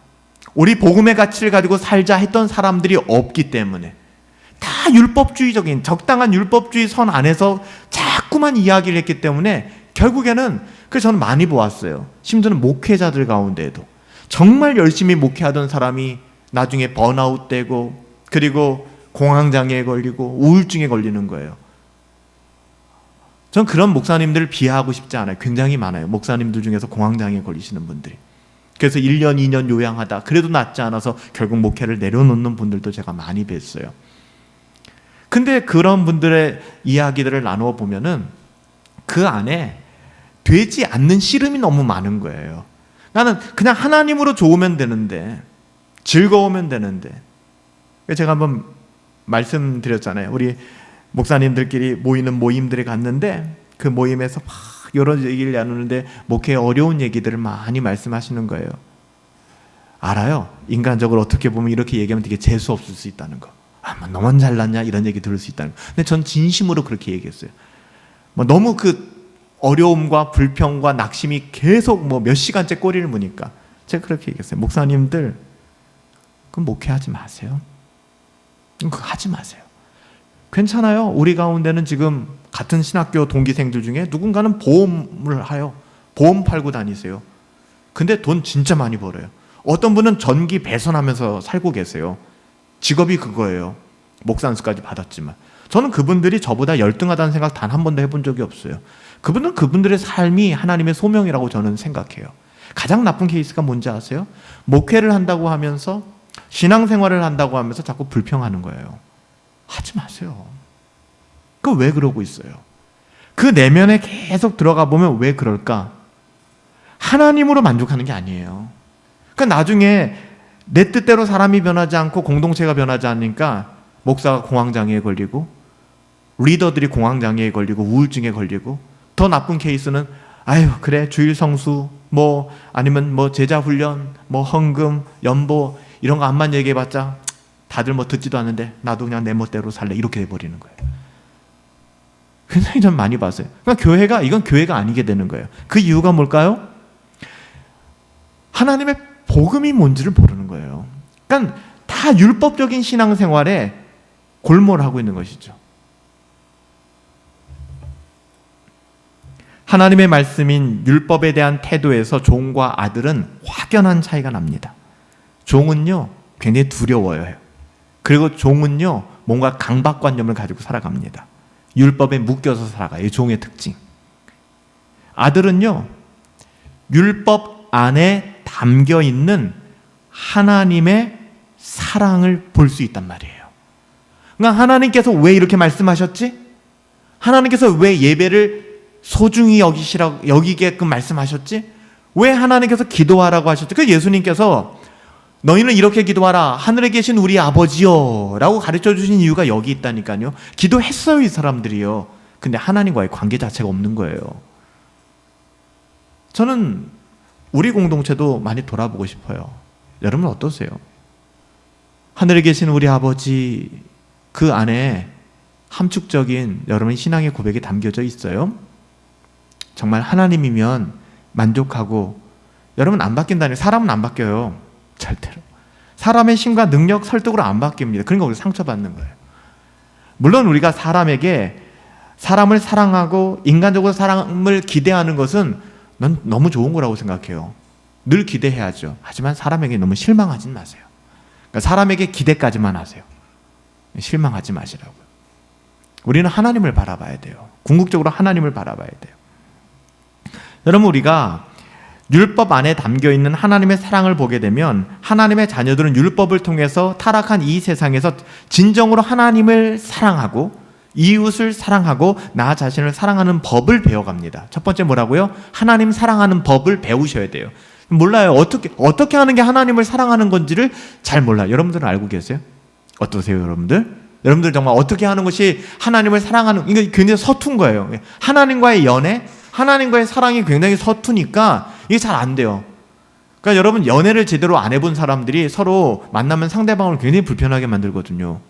우리 복음의 가치를 가지고 살자 했던 사람들이 없기 때문에 다 율법주의적인 적당한 율법주의 선 안에서 자꾸만 이야기를 했기 때문에 결국에는, 그래서 저는 많이 보았어요. 심지어는 목회자들 가운데에도 정말 열심히 목회하던 사람이 나중에 번아웃 되고, 그리고 공황장애에 걸리고 우울증에 걸리는 거예요. 전 그런 목사님들을 비하하고 싶지 않아요. 굉장히 많아요. 목사님들 중에서 공황장애에 걸리시는 분들이. 그래서 1년, 2년 요양하다 그래도 낫지 않아서 결국 목회를 내려놓는 분들도 제가 많이 뵀어요. 근데 그런 분들의 이야기들을 나누어 보면은 그 안에 되지 않는 씨름이 너무 많은 거예요. 나는 그냥 하나님으로 좋으면 되는데, 즐거우면 되는데. 제가 한번 말씀드렸잖아요. 우리 목사님들끼리 모이는 모임들에 갔는데 그 모임에서 막 여러 얘기를 나누는데 목회의 어려운 얘기들을 많이 말씀하시는 거예요. 알아요. 인간적으로 어떻게 보면 이렇게 얘기하면 되게 재수 없을 수 있다는 거. 뭐 너만 잘났냐 이런 얘기 들을 수 있다는 거. 근데 전 진심으로 그렇게 얘기했어요. 너무 그 어려움과 불평과 낙심이 계속 몇 시간째 꼬리를 무니까 제가 그렇게 얘기했어요. 목사님들, 그럼 목회하지 마세요. 그거 하지 마세요. 괜찮아요. 우리 가운데는 지금 같은 신학교 동기생들 중에 누군가는 보험을 해요. 보험 팔고 다니세요. 근데 돈 진짜 많이 벌어요. 어떤 분은 전기 배선하면서 살고 계세요. 직업이 그거예요. 목산수까지 받았지만. 저는 그분들이 저보다 열등하다는 생각 단 한 번도 해본 적이 없어요. 그분은 그분들의 삶이 하나님의 소명이라고 저는 생각해요. 가장 나쁜 케이스가 뭔지 아세요? 목회를 한다고 하면서, 신앙생활을 한다고 하면서 자꾸 불평하는 거예요. 하지 마세요. 그거 왜 그러고 있어요? 그 내면에 계속 들어가 보면 왜 그럴까? 하나님으로 만족하는 게 아니에요. 그러니까 나중에 내 뜻대로 사람이 변하지 않고 공동체가 변하지 않으니까 목사가 공황장애에 걸리고, 리더들이 공황장애에 걸리고, 우울증에 걸리고, 더 나쁜 케이스는 아유 그래 주일 성수 아니면 제자훈련 헌금 연보 이런 거 암만 얘기해봤자 다들 듣지도 않는데 나도 그냥 내 멋대로 살래 이렇게 돼버리는 거예요. 굉장히 좀 많이 봤어요. 그러니까 이건 교회가 아니게 되는 거예요. 그 이유가 뭘까요? 하나님의 복음이 뭔지를 모르는 거예요. 그러니까 다 율법적인 신앙생활에 골몰하고 있는 것이죠. 하나님의 말씀인 율법에 대한 태도에서 종과 아들은 확연한 차이가 납니다. 종은요 굉장히 두려워요. 그리고 종은요 뭔가 강박관념을 가지고 살아갑니다. 율법에 묶여서 살아가요. 이 종의 특징. 아들은요 율법 안에 담겨있는 하나님의 사랑을 볼 수 있단 말이에요. 그러니까 하나님께서 왜 이렇게 말씀하셨지? 하나님께서 왜 예배를 소중히 여기게끔 말씀하셨지? 왜 하나님께서 기도하라고 하셨지? 그 예수님께서 너희는 이렇게 기도하라. 하늘에 계신 우리 아버지요 라고 가르쳐 주신 이유가 여기 있다니까요. 기도했어요, 이 사람들이요. 근데 하나님과의 관계 자체가 없는 거예요. 저는 우리 공동체도 많이 돌아보고 싶어요. 여러분 어떠세요? 하늘에 계신 우리 아버지, 그 안에 함축적인 여러분 신앙의 고백이 담겨져 있어요? 정말 하나님이면 만족하고, 여러분 안 바뀐다니, 사람은 안 바뀌어요. 절대로. 사람의 힘과 능력, 설득으로 안 바뀝니다. 그러니까 우리가 상처받는 거예요. 물론 우리가 사람에게 사람을 사랑하고 인간적으로 사람을 기대하는 것은 난 너무 좋은 거라고 생각해요. 늘 기대해야죠. 하지만 사람에게 너무 실망하지 마세요. 그러니까 사람에게 기대까지만 하세요. 실망하지 마시라고요. 우리는 하나님을 바라봐야 돼요. 궁극적으로 하나님을 바라봐야 돼요. 여러분, 우리가 율법 안에 담겨있는 하나님의 사랑을 보게 되면 하나님의 자녀들은 율법을 통해서 타락한 이 세상에서 진정으로 하나님을 사랑하고 이웃을 사랑하고 나 자신을 사랑하는 법을 배워갑니다. 첫 번째 뭐라고요? 하나님 사랑하는 법을 배우셔야 돼요. 몰라요. 어떻게 하는 게 하나님을 사랑하는 건지를 잘 몰라요. 여러분들은 알고 계세요? 어떠세요, 여러분들? 여러분들 정말 어떻게 하는 것이 하나님을 사랑하는, 이거 굉장히 서툰 거예요. 하나님과의 연애, 하나님과의 사랑이 굉장히 서투니까 이게 잘 안 돼요. 그러니까 여러분, 연애를 제대로 안 해본 사람들이 서로 만나면 상대방을 굉장히 불편하게 만들거든요.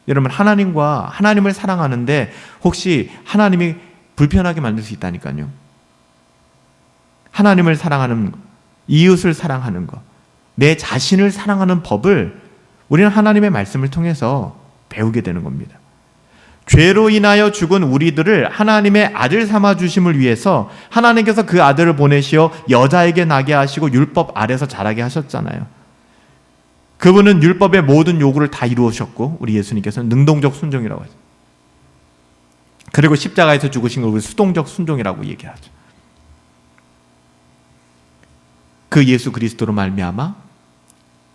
여러분, 하나님을 사랑하는데 혹시 하나님이 불편하게 만들 수 있다니까요. 하나님을 사랑하는 것, 이웃을 사랑하는 것, 내 자신을 사랑하는 법을 우리는 하나님의 말씀을 통해서 배우게 되는 겁니다. 죄로 인하여 죽은 우리들을 하나님의 아들 삼아 주심을 위해서 하나님께서 그 아들을 보내시어 여자에게 나게 하시고 율법 아래서 자라게 하셨잖아요. 그분은 율법의 모든 요구를 다 이루셨고, 우리 예수님께서는 능동적 순종이라고 하죠. 그리고 십자가에서 죽으신 걸 우리 수동적 순종이라고 얘기하죠. 그 예수 그리스도로 말미암아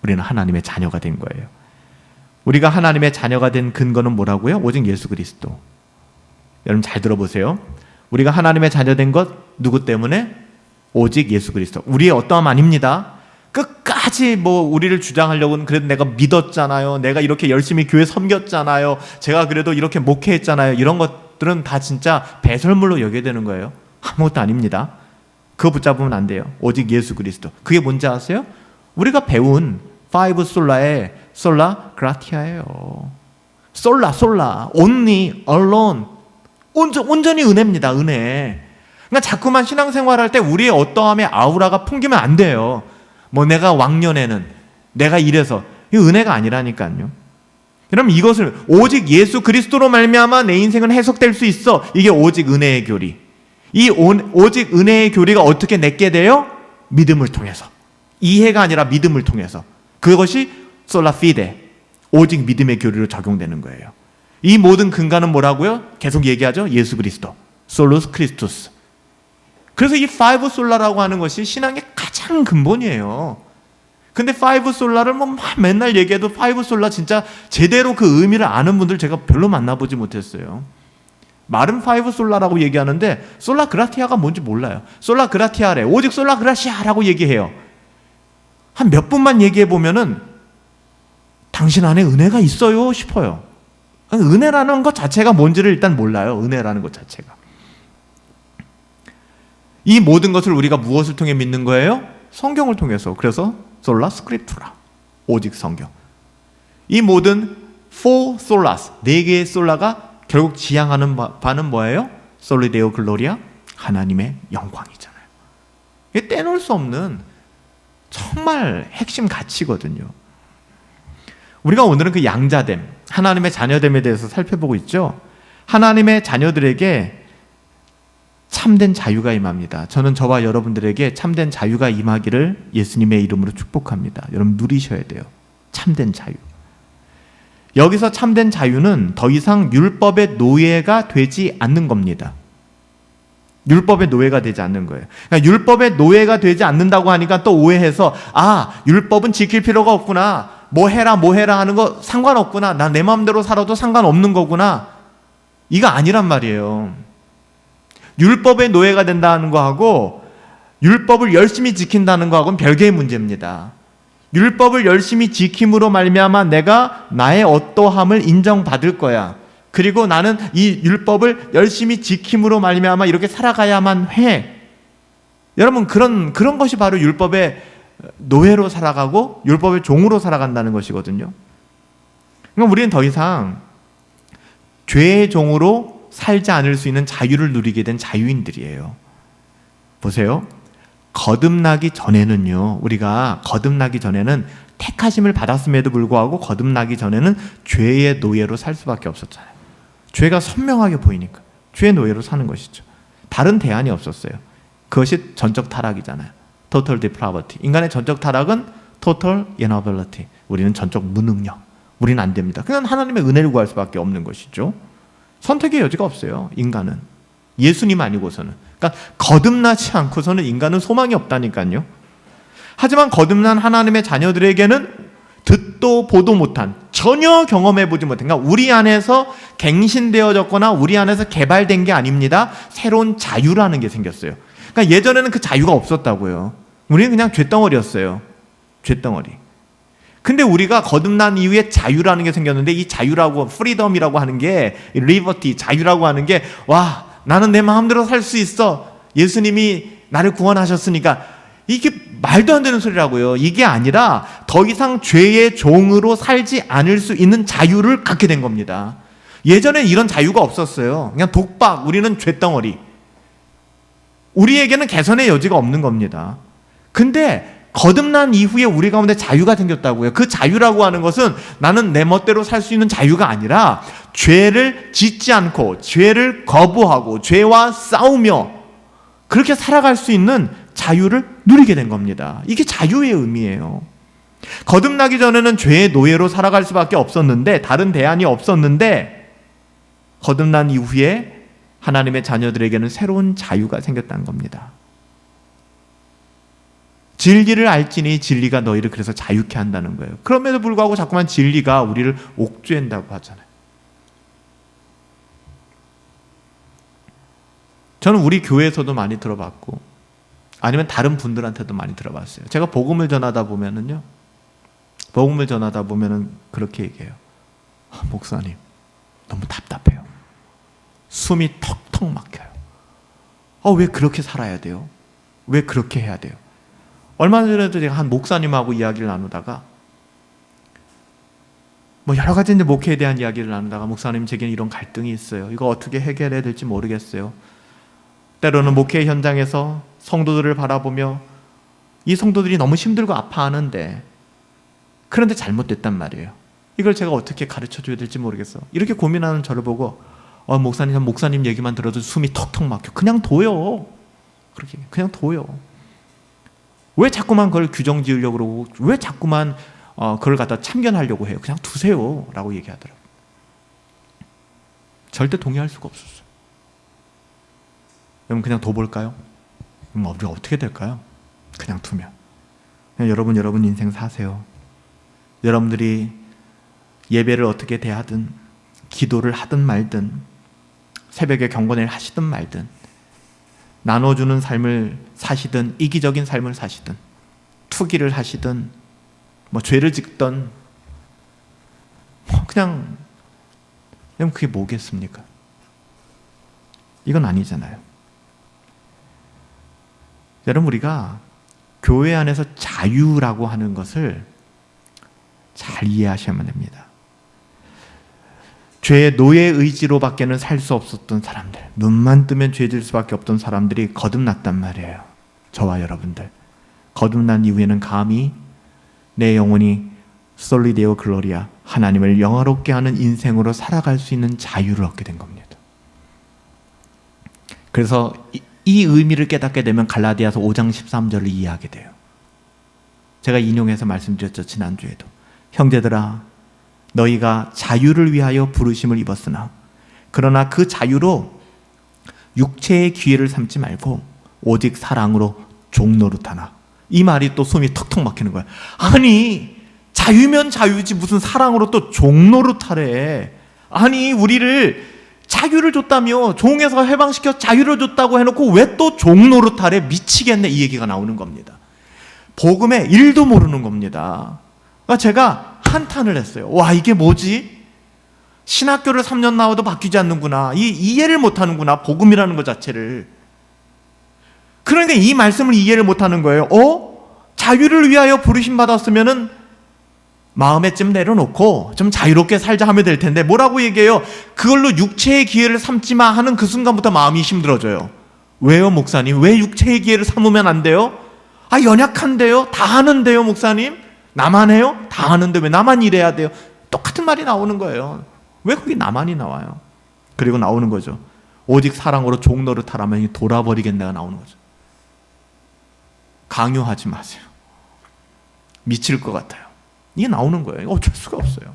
우리는 하나님의 자녀가 된 거예요. 우리가 하나님의 자녀가 된 근거는 뭐라고요? 오직 예수 그리스도. 여러분 잘 들어보세요. 우리가 하나님의 자녀 된 것 누구 때문에? 오직 예수 그리스도. 우리의 어떠함 아닙니다. 끝까지 우리를 주장하려고는, 그래도 내가 믿었잖아요, 내가 이렇게 열심히 교회 섬겼잖아요, 제가 그래도 이렇게 목회했잖아요, 이런 것들은 다 진짜 배설물로 여겨야 되는 거예요. 아무것도 아닙니다. 그거 붙잡으면 안 돼요. 오직 예수 그리스도. 그게 뭔지 아세요? 우리가 배운 파이브 솔라의 솔라 그라티아예요. 솔라 only, alone. 온전히 은혜입니다. 은혜. 그러니까 자꾸만 신앙생활할 때 우리의 어떠함의 아우라가 풍기면 안 돼요. 내가 왕년에는 내가 이래서, 이 은혜가 아니라니까요. 그럼 이것을 오직 예수 그리스도로 말미암아 내 인생은 해석될 수 있어. 이게 오직 은혜의 교리. 이 오직 은혜의 교리가 어떻게 내게 돼요? 믿음을 통해서. 이해가 아니라 믿음을 통해서. 그것이 솔라 피데, 오직 믿음의 교리로 적용되는 거예요. 이 모든 근간은 뭐라고요? 계속 얘기하죠. 예수 그리스도, 솔루스 크리스투스. 그래서 이 파이브 솔라라고 하는 것이 신앙의 가장 근본이에요. 근데 파이브 솔라를 맨날 얘기해도 파이브 솔라 진짜 제대로 그 의미를 아는 분들 제가 별로 만나보지 못했어요. 말은 파이브 솔라라고 얘기하는데 솔라 그라티아가 뭔지 몰라요. 솔라 그라티아래, 오직 솔라 그라시아라고 얘기해요. 한 몇 분만 얘기해 보면은 당신 안에 은혜가 있어요 싶어요. 은혜라는 것 자체가 뭔지를 일단 몰라요. 은혜라는 것 자체가. 이 모든 것을 우리가 무엇을 통해 믿는 거예요? 성경을 통해서. 그래서 솔라 스크립투라, 오직 성경. 이 모든 four solas, 4개의 솔라가 결국 지향하는 바는 뭐예요? 솔리 데오 글로리아, 하나님의 영광이잖아요. 이게 떼놓을 수 없는 정말 핵심 가치거든요. 우리가 오늘은 그 양자됨, 하나님의 자녀됨에 대해서 살펴보고 있죠. 하나님의 자녀들에게 참된 자유가 임합니다. 저는 저와 여러분들에게 참된 자유가 임하기를 예수님의 이름으로 축복합니다. 여러분 누리셔야 돼요. 참된 자유. 여기서 참된 자유는 더 이상 율법의 노예가 되지 않는 겁니다. 율법의 노예가 되지 않는 거예요. 그러니까 율법의 노예가 되지 않는다고 하니까 또 오해해서, 율법은 지킬 필요가 없구나, 뭐 해라 하는 거 상관없구나, 나 내 마음대로 살아도 상관없는 거구나, 이거 아니란 말이에요. 율법의 노예가 된다는 거하고 율법을 열심히 지킨다는 거하고는 별개의 문제입니다. 율법을 열심히 지킴으로 말미암아 내가 나의 어떠함을 인정받을 거야. 그리고 나는 이 율법을 열심히 지킴으로 말미암아 이렇게 살아가야만 해. 여러분, 그런 것이 바로 율법의 노예로 살아가고 율법의 종으로 살아간다는 것이거든요. 그러니까 우리는 더 이상 죄의 종으로 살지 않을 수 있는 자유를 누리게 된 자유인들이에요. 보세요. 거듭나기 전에는요, 우리가 거듭나기 전에는 택하심을 받았음에도 불구하고 거듭나기 전에는 죄의 노예로 살 수밖에 없었잖아요. 죄가 선명하게 보이니까 죄의 노예로 사는 것이죠. 다른 대안이 없었어요. 그것이 전적 타락이잖아요. Total depravity. 인간의 전적 타락은 Total inability. 우리는 전적 무능력. 우리는 안 됩니다. 그냥 하나님의 은혜를 구할 수밖에 없는 것이죠. 선택의 여지가 없어요. 인간은. 예수님 아니고서는. 그러니까 거듭나지 않고서는 인간은 소망이 없다니까요. 하지만 거듭난 하나님의 자녀들에게는 듣도 보도 못한, 전혀 경험해보지 못한, 그러니까 우리 안에서 갱신되어졌거나 우리 안에서 개발된 게 아닙니다. 새로운 자유라는 게 생겼어요. 그러니까 예전에는 그 자유가 없었다고요. 우리는 그냥 죄덩어리였어요. 죄덩어리. 근데 우리가 거듭난 이후에 자유라는 게 생겼는데, 이 자유라고, 프리덤이라고 하는 게, 리버티, 자유라고 하는 게, 와, 나는 내 마음대로 살 수 있어. 예수님이 나를 구원하셨으니까. 이게 말도 안 되는 소리라고요. 이게 아니라 더 이상 죄의 종으로 살지 않을 수 있는 자유를 갖게 된 겁니다. 예전에 이런 자유가 없었어요. 그냥 독박, 우리는 죄덩어리. 우리에게는 개선의 여지가 없는 겁니다. 근데 거듭난 이후에 우리 가운데 자유가 생겼다고요. 그 자유라고 하는 것은 나는 내 멋대로 살 수 있는 자유가 아니라 죄를 짓지 않고 죄를 거부하고 죄와 싸우며 그렇게 살아갈 수 있는 자유를 누리게 된 겁니다. 이게 자유의 의미예요. 거듭나기 전에는 죄의 노예로 살아갈 수밖에 없었는데, 다른 대안이 없었는데, 거듭난 이후에 하나님의 자녀들에게는 새로운 자유가 생겼다는 겁니다. 진리를 알지니 진리가 너희를 그래서 자유케 한다는 거예요. 그럼에도 불구하고 자꾸만 진리가 우리를 옥죄한다고 하잖아요. 저는 우리 교회에서도 많이 들어봤고, 아니면 다른 분들한테도 많이 들어봤어요. 제가 복음을 전하다 보면은 그렇게 얘기해요. 목사님, 너무 답답해요. 숨이 턱턱 막혀요. 왜 그렇게 살아야 돼요? 왜 그렇게 해야 돼요? 얼마 전에도 제가 한 목사님하고 이야기를 나누다가, 여러 가지 이제 목회에 대한 이야기를 나누다가, 목사님, 제게는 이런 갈등이 있어요. 이거 어떻게 해결해야 될지 모르겠어요. 때로는 목회 현장에서 성도들을 바라보며 이 성도들이 너무 힘들고 아파하는데, 그런데 잘못됐단 말이에요. 이걸 제가 어떻게 가르쳐줘야 될지 모르겠어. 이렇게 고민하는 저를 보고, 목사님 얘기만 들어도 숨이 턱턱 막혀. 그냥 둬요. 그렇게 그냥 둬요. 왜 자꾸만 그걸 규정 지으려고 그러고, 왜 자꾸만 그걸 갖다 참견하려고 해요. 그냥 두세요 라고 얘기하더라고요. 절대 동의할 수가 없었어요. 그럼 그냥 둬볼까요? 그럼 우리가 어떻게 될까요? 그냥 두면. 그냥 여러분 인생 사세요. 여러분들이 예배를 어떻게 대하든, 기도를 하든 말든, 새벽에 경건회를 하시든 말든, 나눠주는 삶을 사시든, 이기적인 삶을 사시든, 투기를 하시든, 죄를 짓든, 그냥 그게 뭐겠습니까? 이건 아니잖아요. 여러분, 우리가 교회 안에서 자유라고 하는 것을 잘 이해하셔야만 됩니다. 죄의 노예 의지로 밖에는 살 수 없었던 사람들, 눈만 뜨면 죄질 수밖에 없던 사람들이 거듭났단 말이에요. 저와 여러분들. 거듭난 이후에는 감히 내 영혼이 솔리데오 글로리아, 하나님을 영화롭게 하는 인생으로 살아갈 수 있는 자유를 얻게 된 겁니다. 그래서 이 의미를 깨닫게 되면 갈라디아서 5장 13절을 이해하게 돼요. 제가 인용해서 말씀드렸죠, 지난주에도. 형제들아, 너희가 자유를 위하여 부르심을 입었으나 그러나 그 자유로 육체의 기회를 삼지 말고 오직 사랑으로 종노릇하나. 이 말이 또 숨이 턱턱 막히는 거야. 아니, 자유면 자유지 무슨 사랑으로 또 종노릇하래. 아니, 우리를 자유를 줬다며, 종에서 해방시켜 자유를 줬다고 해놓고 왜 또 종노릇하래? 미치겠네, 이 얘기가 나오는 겁니다. 복음의 1도 모르는 겁니다. 그러니까 제가 한탄을 했어요. 와, 이게 뭐지? 신학교를 3년 나와도 바뀌지 않는구나. 이해를 못하는구나, 복음이라는 것 자체를. 그러니까 이 말씀을 이해를 못하는 거예요. 자유를 위하여 부르심 받았으면은 마음에 좀 내려놓고 좀 자유롭게 살자 하면 될 텐데, 뭐라고 얘기해요? 그걸로 육체의 기회를 삼지 마 하는 그 순간부터 마음이 힘들어져요. 왜요, 목사님? 왜 육체의 기회를 삼으면 안 돼요? 연약한데요? 다 하는데요, 목사님? 나만 해요? 다 하는데 왜 나만 이래야 돼요? 똑같은 말이 나오는 거예요. 왜 거기 나만이 나와요? 그리고 나오는 거죠. 오직 사랑으로 종 노릇하라면 돌아버리겠네가 나오는 거죠. 강요하지 마세요. 미칠 것 같아요. 이게 나오는 거예요. 어쩔 수가 없어요.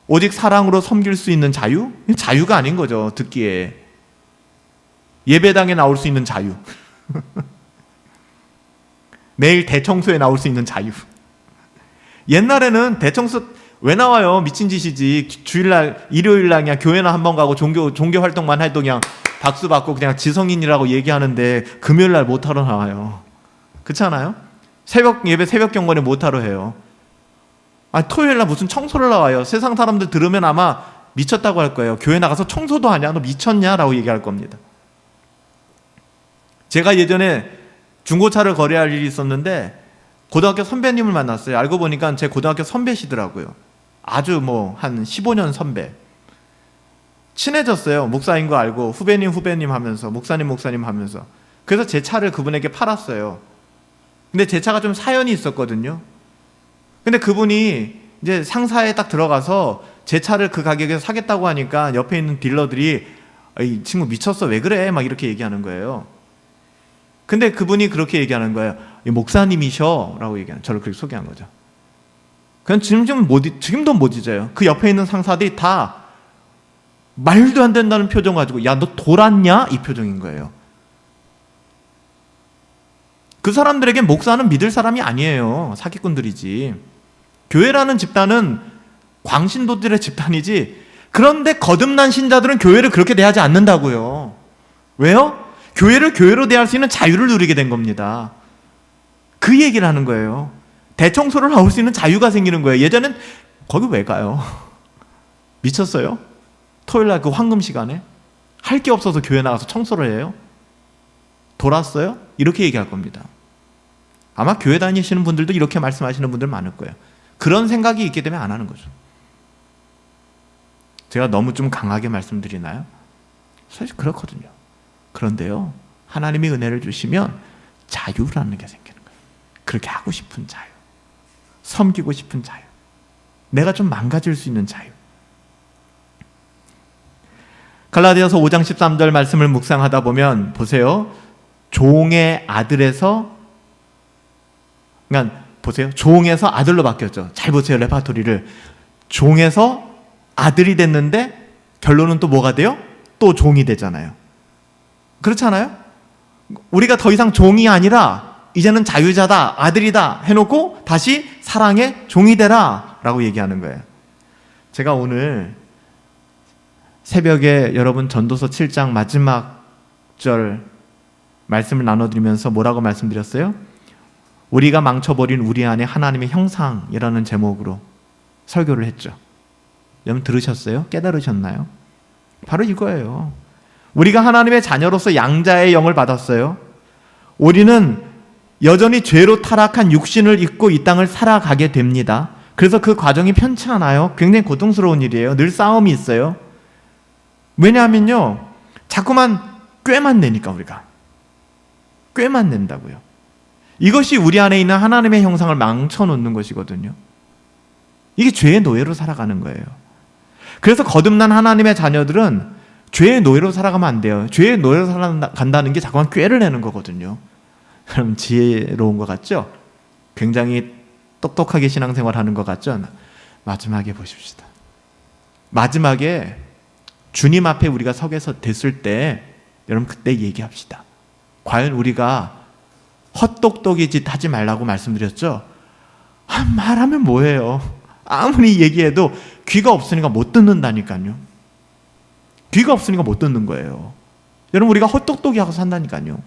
오직 사랑으로 섬길 수 있는 자유? 자유가 아닌 거죠, 듣기에. 예배당에 나올 수 있는 자유. 매일 대청소에 나올 수 있는 자유. 옛날에는 대청소 왜 나와요? 미친 짓이지. 주일날, 일요일날 그냥 교회나 한번 가고 종교 활동만 해도 그냥 박수 받고 그냥 지성인이라고 얘기하는데 금요일날 못하러 나와요. 그렇지 않아요? 예배 새벽 경건에 못하러 해요. 토요일날 무슨 청소를 나와요. 세상 사람들 들으면 아마 미쳤다고 할 거예요. 교회 나가서 청소도 하냐? 너 미쳤냐? 라고 얘기할 겁니다. 제가 예전에 중고차를 거래할 일이 있었는데 고등학교 선배님을 만났어요. 알고 보니까 제 고등학교 선배시더라고요. 아주 한 15년 선배. 친해졌어요. 목사인 거 알고 후배님 하면서, 목사님 하면서. 그래서 제 차를 그분에게 팔았어요. 근데 제 차가 좀 사연이 있었거든요. 근데 그분이 이제 상사에 딱 들어가서 제 차를 그 가격에 사겠다고 하니까 옆에 있는 딜러들이 이 친구 미쳤어, 왜 그래? 막 이렇게 얘기하는 거예요. 근데 그분이 그렇게 얘기하는 거예요. 목사님이셔 라고 얘기하는, 저를 그렇게 소개한 거죠. 그냥 지금도 못 잊어요. 그 옆에 있는 상사들이 다 말도 안 된다는 표정 가지고, 야, 너 돌았냐? 이 표정인 거예요. 그 사람들에게 목사는 믿을 사람이 아니에요. 사기꾼들이지. 교회라는 집단은 광신도들의 집단이지. 그런데 거듭난 신자들은 교회를 그렇게 대하지 않는다고요. 왜요? 교회를 교회로 대할 수 있는 자유를 누리게 된 겁니다. 그 얘기를 하는 거예요. 대청소를 나올 수 있는 자유가 생기는 거예요. 예전엔 거기 왜 가요? 미쳤어요? 토요일날 그 황금 시간에 할 게 없어서 교회 나가서 청소를 해요? 돌았어요? 이렇게 얘기할 겁니다. 아마 교회 다니시는 분들도 이렇게 말씀하시는 분들 많을 거예요. 그런 생각이 있게 되면 안 하는 거죠. 제가 너무 좀 강하게 말씀드리나요? 사실 그렇거든요. 그런데요, 하나님이 은혜를 주시면 자유라는 게 생기는 거예요. 그렇게 하고 싶은 자유, 섬기고 싶은 자유, 내가 좀 망가질 수 있는 자유. 갈라디아서 5장 13절 말씀을 묵상하다 보면 보세요. 종의 아들에서, 그러니까 보세요. 종에서 아들로 바뀌었죠. 잘 보세요, 레파토리를. 종에서 아들이 됐는데 결론은 또 뭐가 돼요? 또 종이 되잖아요. 그렇지 않아요? 우리가 더 이상 종이 아니라 이제는 자유자다, 아들이다 해놓고 다시 사랑의 종이 되라 라고 얘기하는 거예요. 제가 오늘 새벽에 여러분 전도서 7장 마지막 절 말씀을 나눠드리면서 뭐라고 말씀드렸어요? 우리가 망쳐버린 우리 안에 하나님의 형상이라는 제목으로 설교를 했죠. 여러분 들으셨어요? 깨달으셨나요? 바로 이거예요. 우리가 하나님의 자녀로서 양자의 영을 받았어요. 우리는 여전히 죄로 타락한 육신을 입고 이 땅을 살아가게 됩니다. 그래서 그 과정이 편치 않아요. 굉장히 고통스러운 일이에요. 늘 싸움이 있어요. 왜냐하면요, 자꾸만 꾀만 내니까. 우리가 꾀만 낸다고요. 이것이 우리 안에 있는 하나님의 형상을 망쳐놓는 것이거든요. 이게 죄의 노예로 살아가는 거예요. 그래서 거듭난 하나님의 자녀들은 죄의 노예로 살아가면 안 돼요. 죄의 노예로 살아간다는 게 자꾸만 꾀를 내는 거거든요. 여러분 지혜로운 것 같죠? 굉장히 똑똑하게 신앙생활하는 것 같죠? 마지막에 보십시다. 마지막에 주님 앞에 우리가 서게 됐을 때 여러분 그때 얘기합시다. 과연 우리가 헛똑똑이 짓 하지 말라고 말씀드렸죠? 말하면 뭐해요? 아무리 얘기해도 귀가 없으니까 못 듣는다니까요. 귀가 없으니까 못 듣는 거예요. 여러분 우리가 헛똑똑이 하고 산다니까요.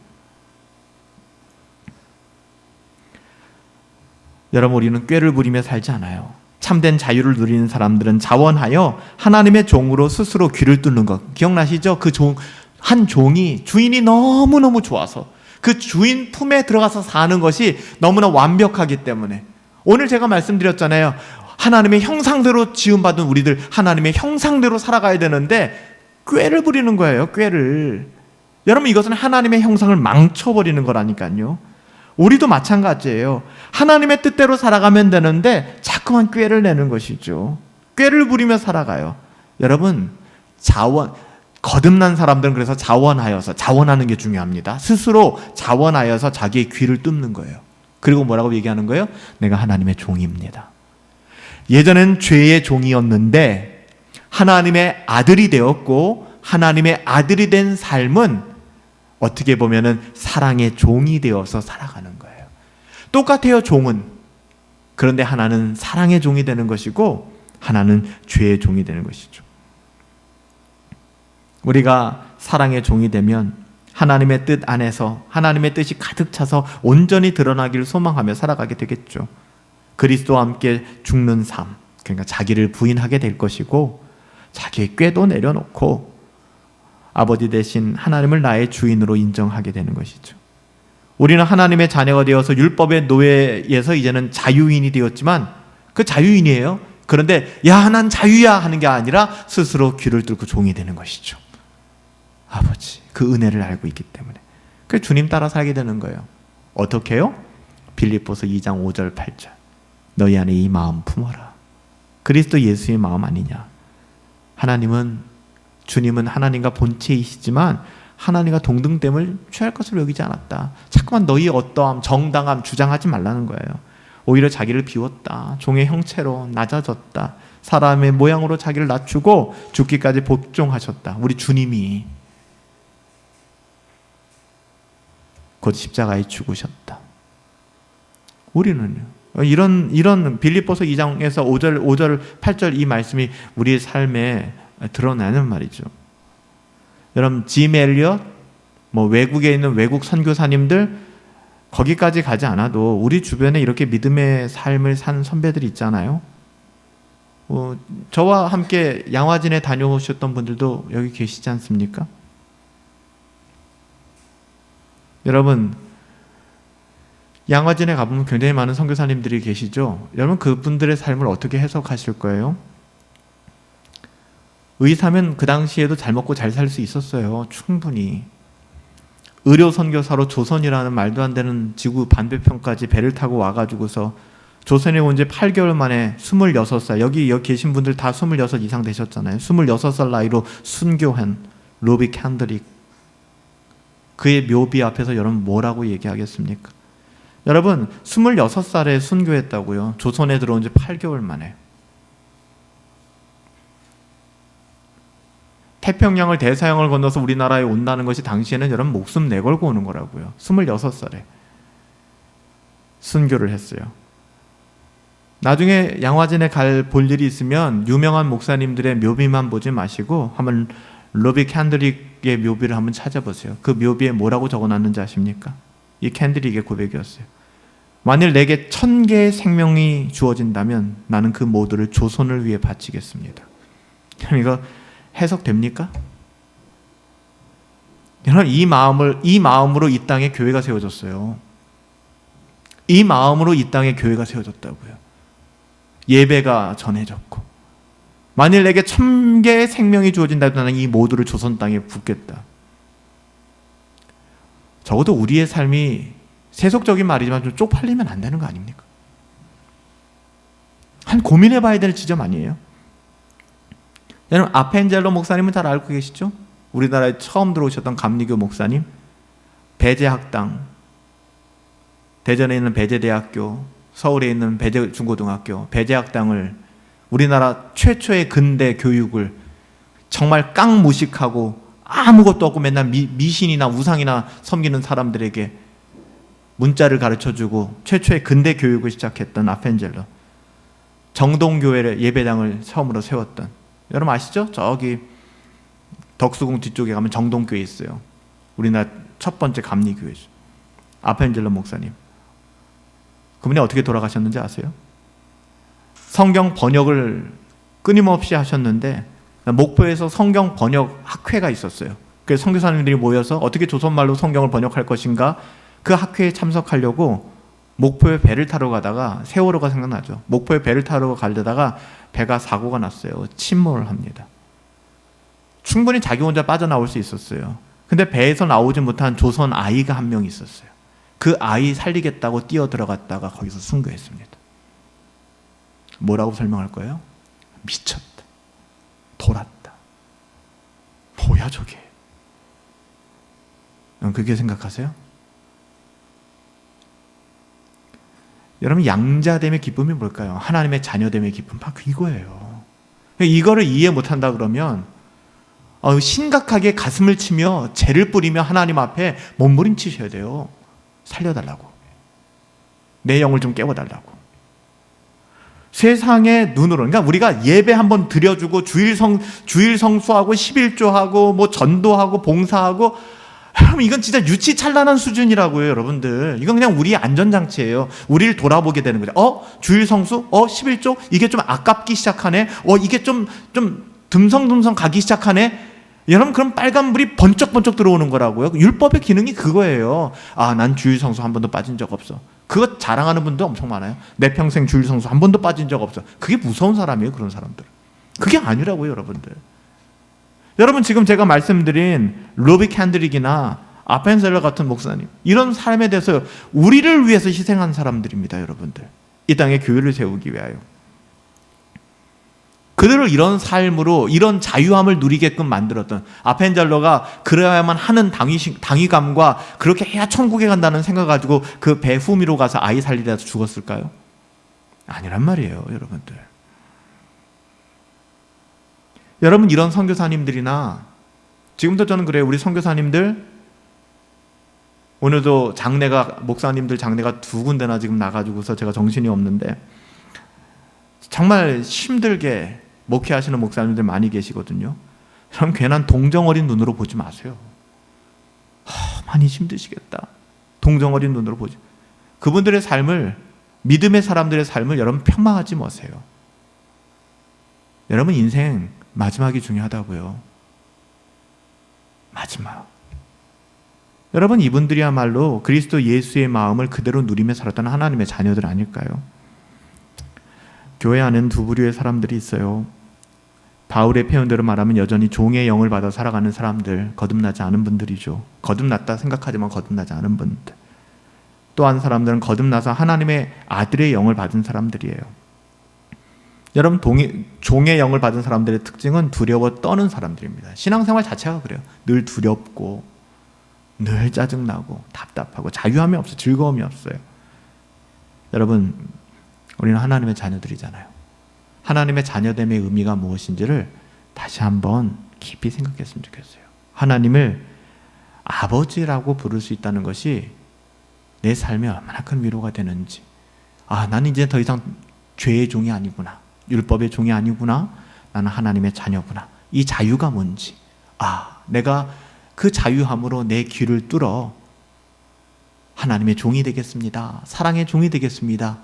여러분, 우리는 꾀를 부리며 살지 않아요. 참된 자유를 누리는 사람들은 자원하여 하나님의 종으로 스스로 귀를 뚫는 것. 기억나시죠? 한 종이 주인이 너무너무 좋아서 그 주인 품에 들어가서 사는 것이 너무나 완벽하기 때문에, 오늘 제가 말씀드렸잖아요. 하나님의 형상대로 지음받은 우리들, 하나님의 형상대로 살아가야 되는데 꾀를 부리는 거예요. 꾀를. 여러분, 이것은 하나님의 형상을 망쳐버리는 거라니까요. 우리도 마찬가지예요. 하나님의 뜻대로 살아가면 되는데 자꾸만 꾀를 내는 것이죠. 꾀를 부리며 살아가요. 여러분, 거듭난 사람들은 그래서 자원하는 게 중요합니다. 스스로 자원하여서 자기의 귀를 뚫는 거예요. 그리고 뭐라고 얘기하는 거예요? 내가 하나님의 종입니다. 예전엔 죄의 종이었는데 하나님의 아들이 되었고, 하나님의 아들이 된 삶은 어떻게 보면은 사랑의 종이 되어서 살아가는 거예요. 똑같아요, 종은. 그런데 하나는 사랑의 종이 되는 것이고 하나는 죄의 종이 되는 것이죠. 우리가 사랑의 종이 되면 하나님의 뜻 안에서 하나님의 뜻이 가득 차서 온전히 드러나기를 소망하며 살아가게 되겠죠. 그리스도와 함께 죽는 삶, 그러니까 자기를 부인하게 될 것이고, 자기의 꾀도 내려놓고 아버지 대신 하나님을 나의 주인으로 인정하게 되는 것이죠. 우리는 하나님의 자녀가 되어서 율법의 노예에서 이제는 자유인이 되었지만, 그 자유인이에요. 그런데 야, 난 자유야 하는 게 아니라 스스로 귀를 뚫고 종이 되는 것이죠. 아버지, 그 은혜를 알고 있기 때문에. 그래서 주님 따라 살게 되는 거예요. 어떻게 해요? 빌립보서 2장 5절 8절. 너희 안에 이 마음 품어라. 그리스도 예수의 마음 아니냐. 주님은 하나님과 본체이시지만 하나님과 동등됨을 취할 것으로 여기지 않았다. 자꾸만 너희 어떠함, 정당함 주장하지 말라는 거예요. 오히려 자기를 비웠다. 종의 형체로 낮아졌다. 사람의 모양으로 자기를 낮추고 죽기까지 복종하셨다. 우리 주님이 곧 십자가에 죽으셨다. 우리는요, 이런 빌립보서 2장에서 5절 8절 이 말씀이 우리의 삶에 드러나는 말이죠. 여러분, 짐 엘리엇, 외국에 있는 외국 선교사님들, 거기까지 가지 않아도 우리 주변에 이렇게 믿음의 삶을 산 선배들이 있잖아요. 저와 함께 양화진에 다녀오셨던 분들도 여기 계시지 않습니까? 여러분, 양화진에 가보면 굉장히 많은 선교사님들이 계시죠. 여러분, 그분들의 삶을 어떻게 해석하실 거예요? 의사면 그 당시에도 잘 먹고 잘 살 수 있었어요. 충분히. 의료 선교사로 조선이라는 말도 안 되는 지구 반대편까지 배를 타고 와가지고서 조선에 온 지 8개월 만에 26살, 여기 계신 분들 다 26 이상 되셨잖아요. 26살 나이로 순교한 로비 캔드릭. 그의 묘비 앞에서 여러분 뭐라고 얘기하겠습니까? 여러분, 26살에 순교했다고요. 조선에 들어온 지 8개월 만에. 태평양을 대서양을 건너서 우리나라에 온다는 것이 당시에는 여러분 목숨 내걸고 오는 거라고요. 26살에 순교를 했어요. 나중에 양화진에 볼 일이 있으면 유명한 목사님들의 묘비만 보지 마시고 한번 로비 캔드릭의 묘비를 한번 찾아보세요. 그 묘비에 뭐라고 적어놨는지 아십니까? 이 캔드릭의 고백이었어요. 만일 내게 1000개의 생명이 주어진다면 나는 그 모두를 조선을 위해 바치겠습니다. 그럼 이거 해석됩니까? 여러분, 이 마음으로 이 땅에 교회가 세워졌어요. 이 마음으로 이 땅에 교회가 세워졌다고요. 예배가 전해졌고, 만일 내게 1000개의 생명이 주어진다면 나는 이 모두를 조선 땅에 붓겠다. 적어도 우리의 삶이 세속적인 말이지만 좀 쪽팔리면 안 되는 거 아닙니까? 한 고민해 봐야 될 지점 아니에요? 여러분, 아펜젤로 목사님은 잘 알고 계시죠? 우리나라에 처음 들어오셨던 감리교 목사님. 배제학당, 대전에 있는 배제대학교, 서울에 있는 배제중고등학교, 배제학당을, 우리나라 최초의 근대 교육을 정말 깡무식하고 아무것도 없고 맨날 미신이나 우상이나 섬기는 사람들에게 문자를 가르쳐주고 최초의 근대 교육을 시작했던 아펜젤로, 정동교회를 예배당을 처음으로 세웠던, 여러분 아시죠? 저기 덕수궁 뒤쪽에 가면 정동교회 있어요. 우리나라 첫 번째 감리교회죠. 아펜젤로 목사님. 그분이 어떻게 돌아가셨는지 아세요? 성경 번역을 끊임없이 하셨는데 목포에서 성경 번역 학회가 있었어요. 그래서 선교사님들이 모여서 어떻게 조선말로 성경을 번역할 것인가 그 학회에 참석하려고 목포에 배를 타러 가다가, 세월호가 생각나죠. 목포에 배를 타러 가려다가 배가 사고가 났어요. 침몰을 합니다. 충분히 자기 혼자 빠져나올 수 있었어요. 근데 배에서 나오지 못한 조선 아이가 한 명 있었어요. 그 아이 살리겠다고 뛰어 들어갔다가 거기서 순교했습니다. 뭐라고 설명할 거예요? 미쳤다. 돌았다. 뭐야 저게? 그렇게 생각하세요? 여러분, 양자됨의 기쁨이 뭘까요? 하나님의 자녀됨의 기쁨, 바로 이거예요. 이거를 이해 못한다 그러면 심각하게 가슴을 치며 죄를 뿌리며 하나님 앞에 몸부림치셔야 돼요. 살려달라고, 내 영을 좀 깨워달라고. 세상의 눈으로, 그러니까 우리가 예배 한번 드려주고 주일 성수하고 11조하고 뭐 전도하고 봉사하고, 여러분 이건 진짜 유치찬란한 수준이라고요. 여러분들, 이건 그냥 우리의 안전장치예요. 우리를 돌아보게 되는 거죠. 주일 성수? 11조? 이게 좀 아깝기 시작하네. 이게 좀 듬성듬성 가기 시작하네. 여러분, 그럼 빨간불이 번쩍번쩍 들어오는 거라고요. 율법의 기능이 그거예요. 난 주일 성수 한 번도 빠진 적 없어. 그거 자랑하는 분도 엄청 많아요. 내 평생 주일 성수 한 번도 빠진 적 없어. 그게 무서운 사람이에요, 그런 사람들. 그게 아니라고요, 여러분들. 여러분, 지금 제가 말씀드린 로비 캔드릭이나 아펜셀러 같은 목사님, 이런 삶에 대해서 우리를 위해서 희생한 사람들입니다, 여러분들. 이 땅에 교회를 세우기 위하여. 그들을 이런 삶으로, 이런 자유함을 누리게끔 만들었던, 아펜젤러가 그래야만 하는 당위감과 그렇게 해야 천국에 간다는 생각 가지고 그 배 후미로 가서 아이 살리다 죽었을까요? 아니란 말이에요, 여러분들. 여러분, 이런 선교사님들이나, 지금도 저는 그래요. 우리 선교사님들, 오늘도 목사님들 장례가 2군데나 지금 나가지고서 제가 정신이 없는데, 정말 힘들게 목회하시는 목사님들 많이 계시거든요. 그럼 괜한 동정어린 눈으로 보지 마세요. 많이 힘드시겠다. 동정어린 눈으로 보지. 그분들의 삶을, 믿음의 사람들의 삶을 여러분 폄하하지 마세요. 여러분, 인생 마지막이 중요하다고요. 마지막. 여러분, 이분들이야말로 그리스도 예수의 마음을 그대로 누리며 살았던 하나님의 자녀들 아닐까요? 교회 안에는 두 부류의 사람들이 있어요. 바울의 표현대로 말하면 여전히 종의 영을 받아 살아가는 사람들, 거듭나지 않은 분들이죠. 거듭났다 생각하지만 거듭나지 않은 분들. 또 한 사람들은 거듭나서 하나님의 아들의 영을 받은 사람들이에요. 여러분, 종의 영을 받은 사람들의 특징은 두려워 떠는 사람들입니다. 신앙생활 자체가 그래요. 늘 두렵고, 늘 짜증나고, 답답하고, 자유함이 없어요. 즐거움이 없어요. 여러분, 우리는 하나님의 자녀들이잖아요. 하나님의 자녀됨의 의미가 무엇인지를 다시 한번 깊이 생각했으면 좋겠어요. 하나님을 아버지라고 부를 수 있다는 것이 내 삶에 얼마나 큰 위로가 되는지. 나는 이제 더 이상 죄의 종이 아니구나. 율법의 종이 아니구나. 나는 하나님의 자녀구나. 이 자유가 뭔지. 내가 그 자유함으로 내 귀를 뚫어 하나님의 종이 되겠습니다. 사랑의 종이 되겠습니다.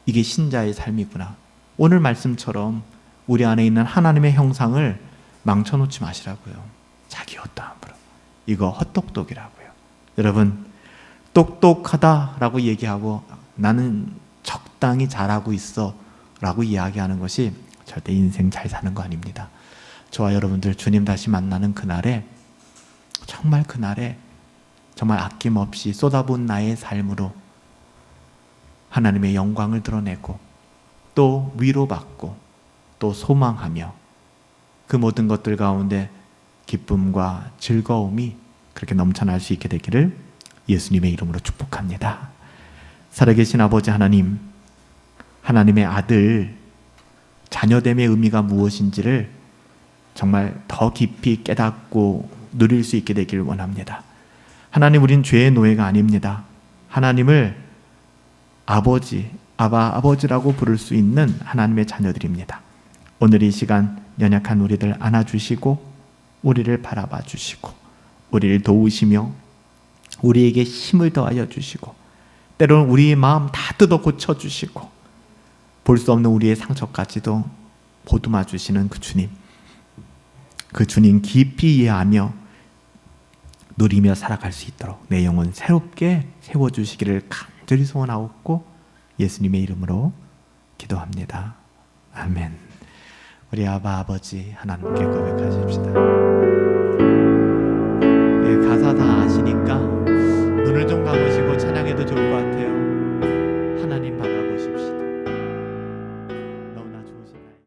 이게 신자의 삶이구나. 오늘 말씀처럼 우리 안에 있는 하나님의 형상을 망쳐놓지 마시라고요. 자기 헛다함으로. 이거 헛똑똑이라고요. 여러분, 똑똑하다라고 얘기하고 나는 적당히 잘하고 있어 라고 이야기하는 것이 절대 인생 잘 사는 거 아닙니다. 저와 여러분들 주님 다시 만나는 그날에, 정말 그날에 정말 아낌없이 쏟아부은 나의 삶으로 하나님의 영광을 드러내고 또 위로받고 또 소망하며 그 모든 것들 가운데 기쁨과 즐거움이 그렇게 넘쳐날 수 있게 되기를 예수님의 이름으로 축복합니다. 살아계신 아버지 하나님, 하나님의 아들, 자녀됨의 의미가 무엇인지를 정말 더 깊이 깨닫고 누릴 수 있게 되기를 원합니다. 하나님, 우린 죄의 노예가 아닙니다. 하나님을 아버지라고 부를 수 있는 하나님의 자녀들입니다. 오늘 이 시간 연약한 우리들 안아주시고 우리를 바라봐 주시고 우리를 도우시며 우리에게 힘을 더하여 주시고 때로는 우리의 마음 다 뜯어 고쳐주시고 볼 수 없는 우리의 상처까지도 보듬어 주시는 그 주님 깊이 이해하며 누리며 살아갈 수 있도록 내 영혼 새롭게 세워주시기를 간절히 소원하옵고 예수님의 이름으로 기도합니다. 아멘. 우리 아버지 하나님께 고백하십시다. 예, 가사 다 아시니까 눈을 좀 감으시고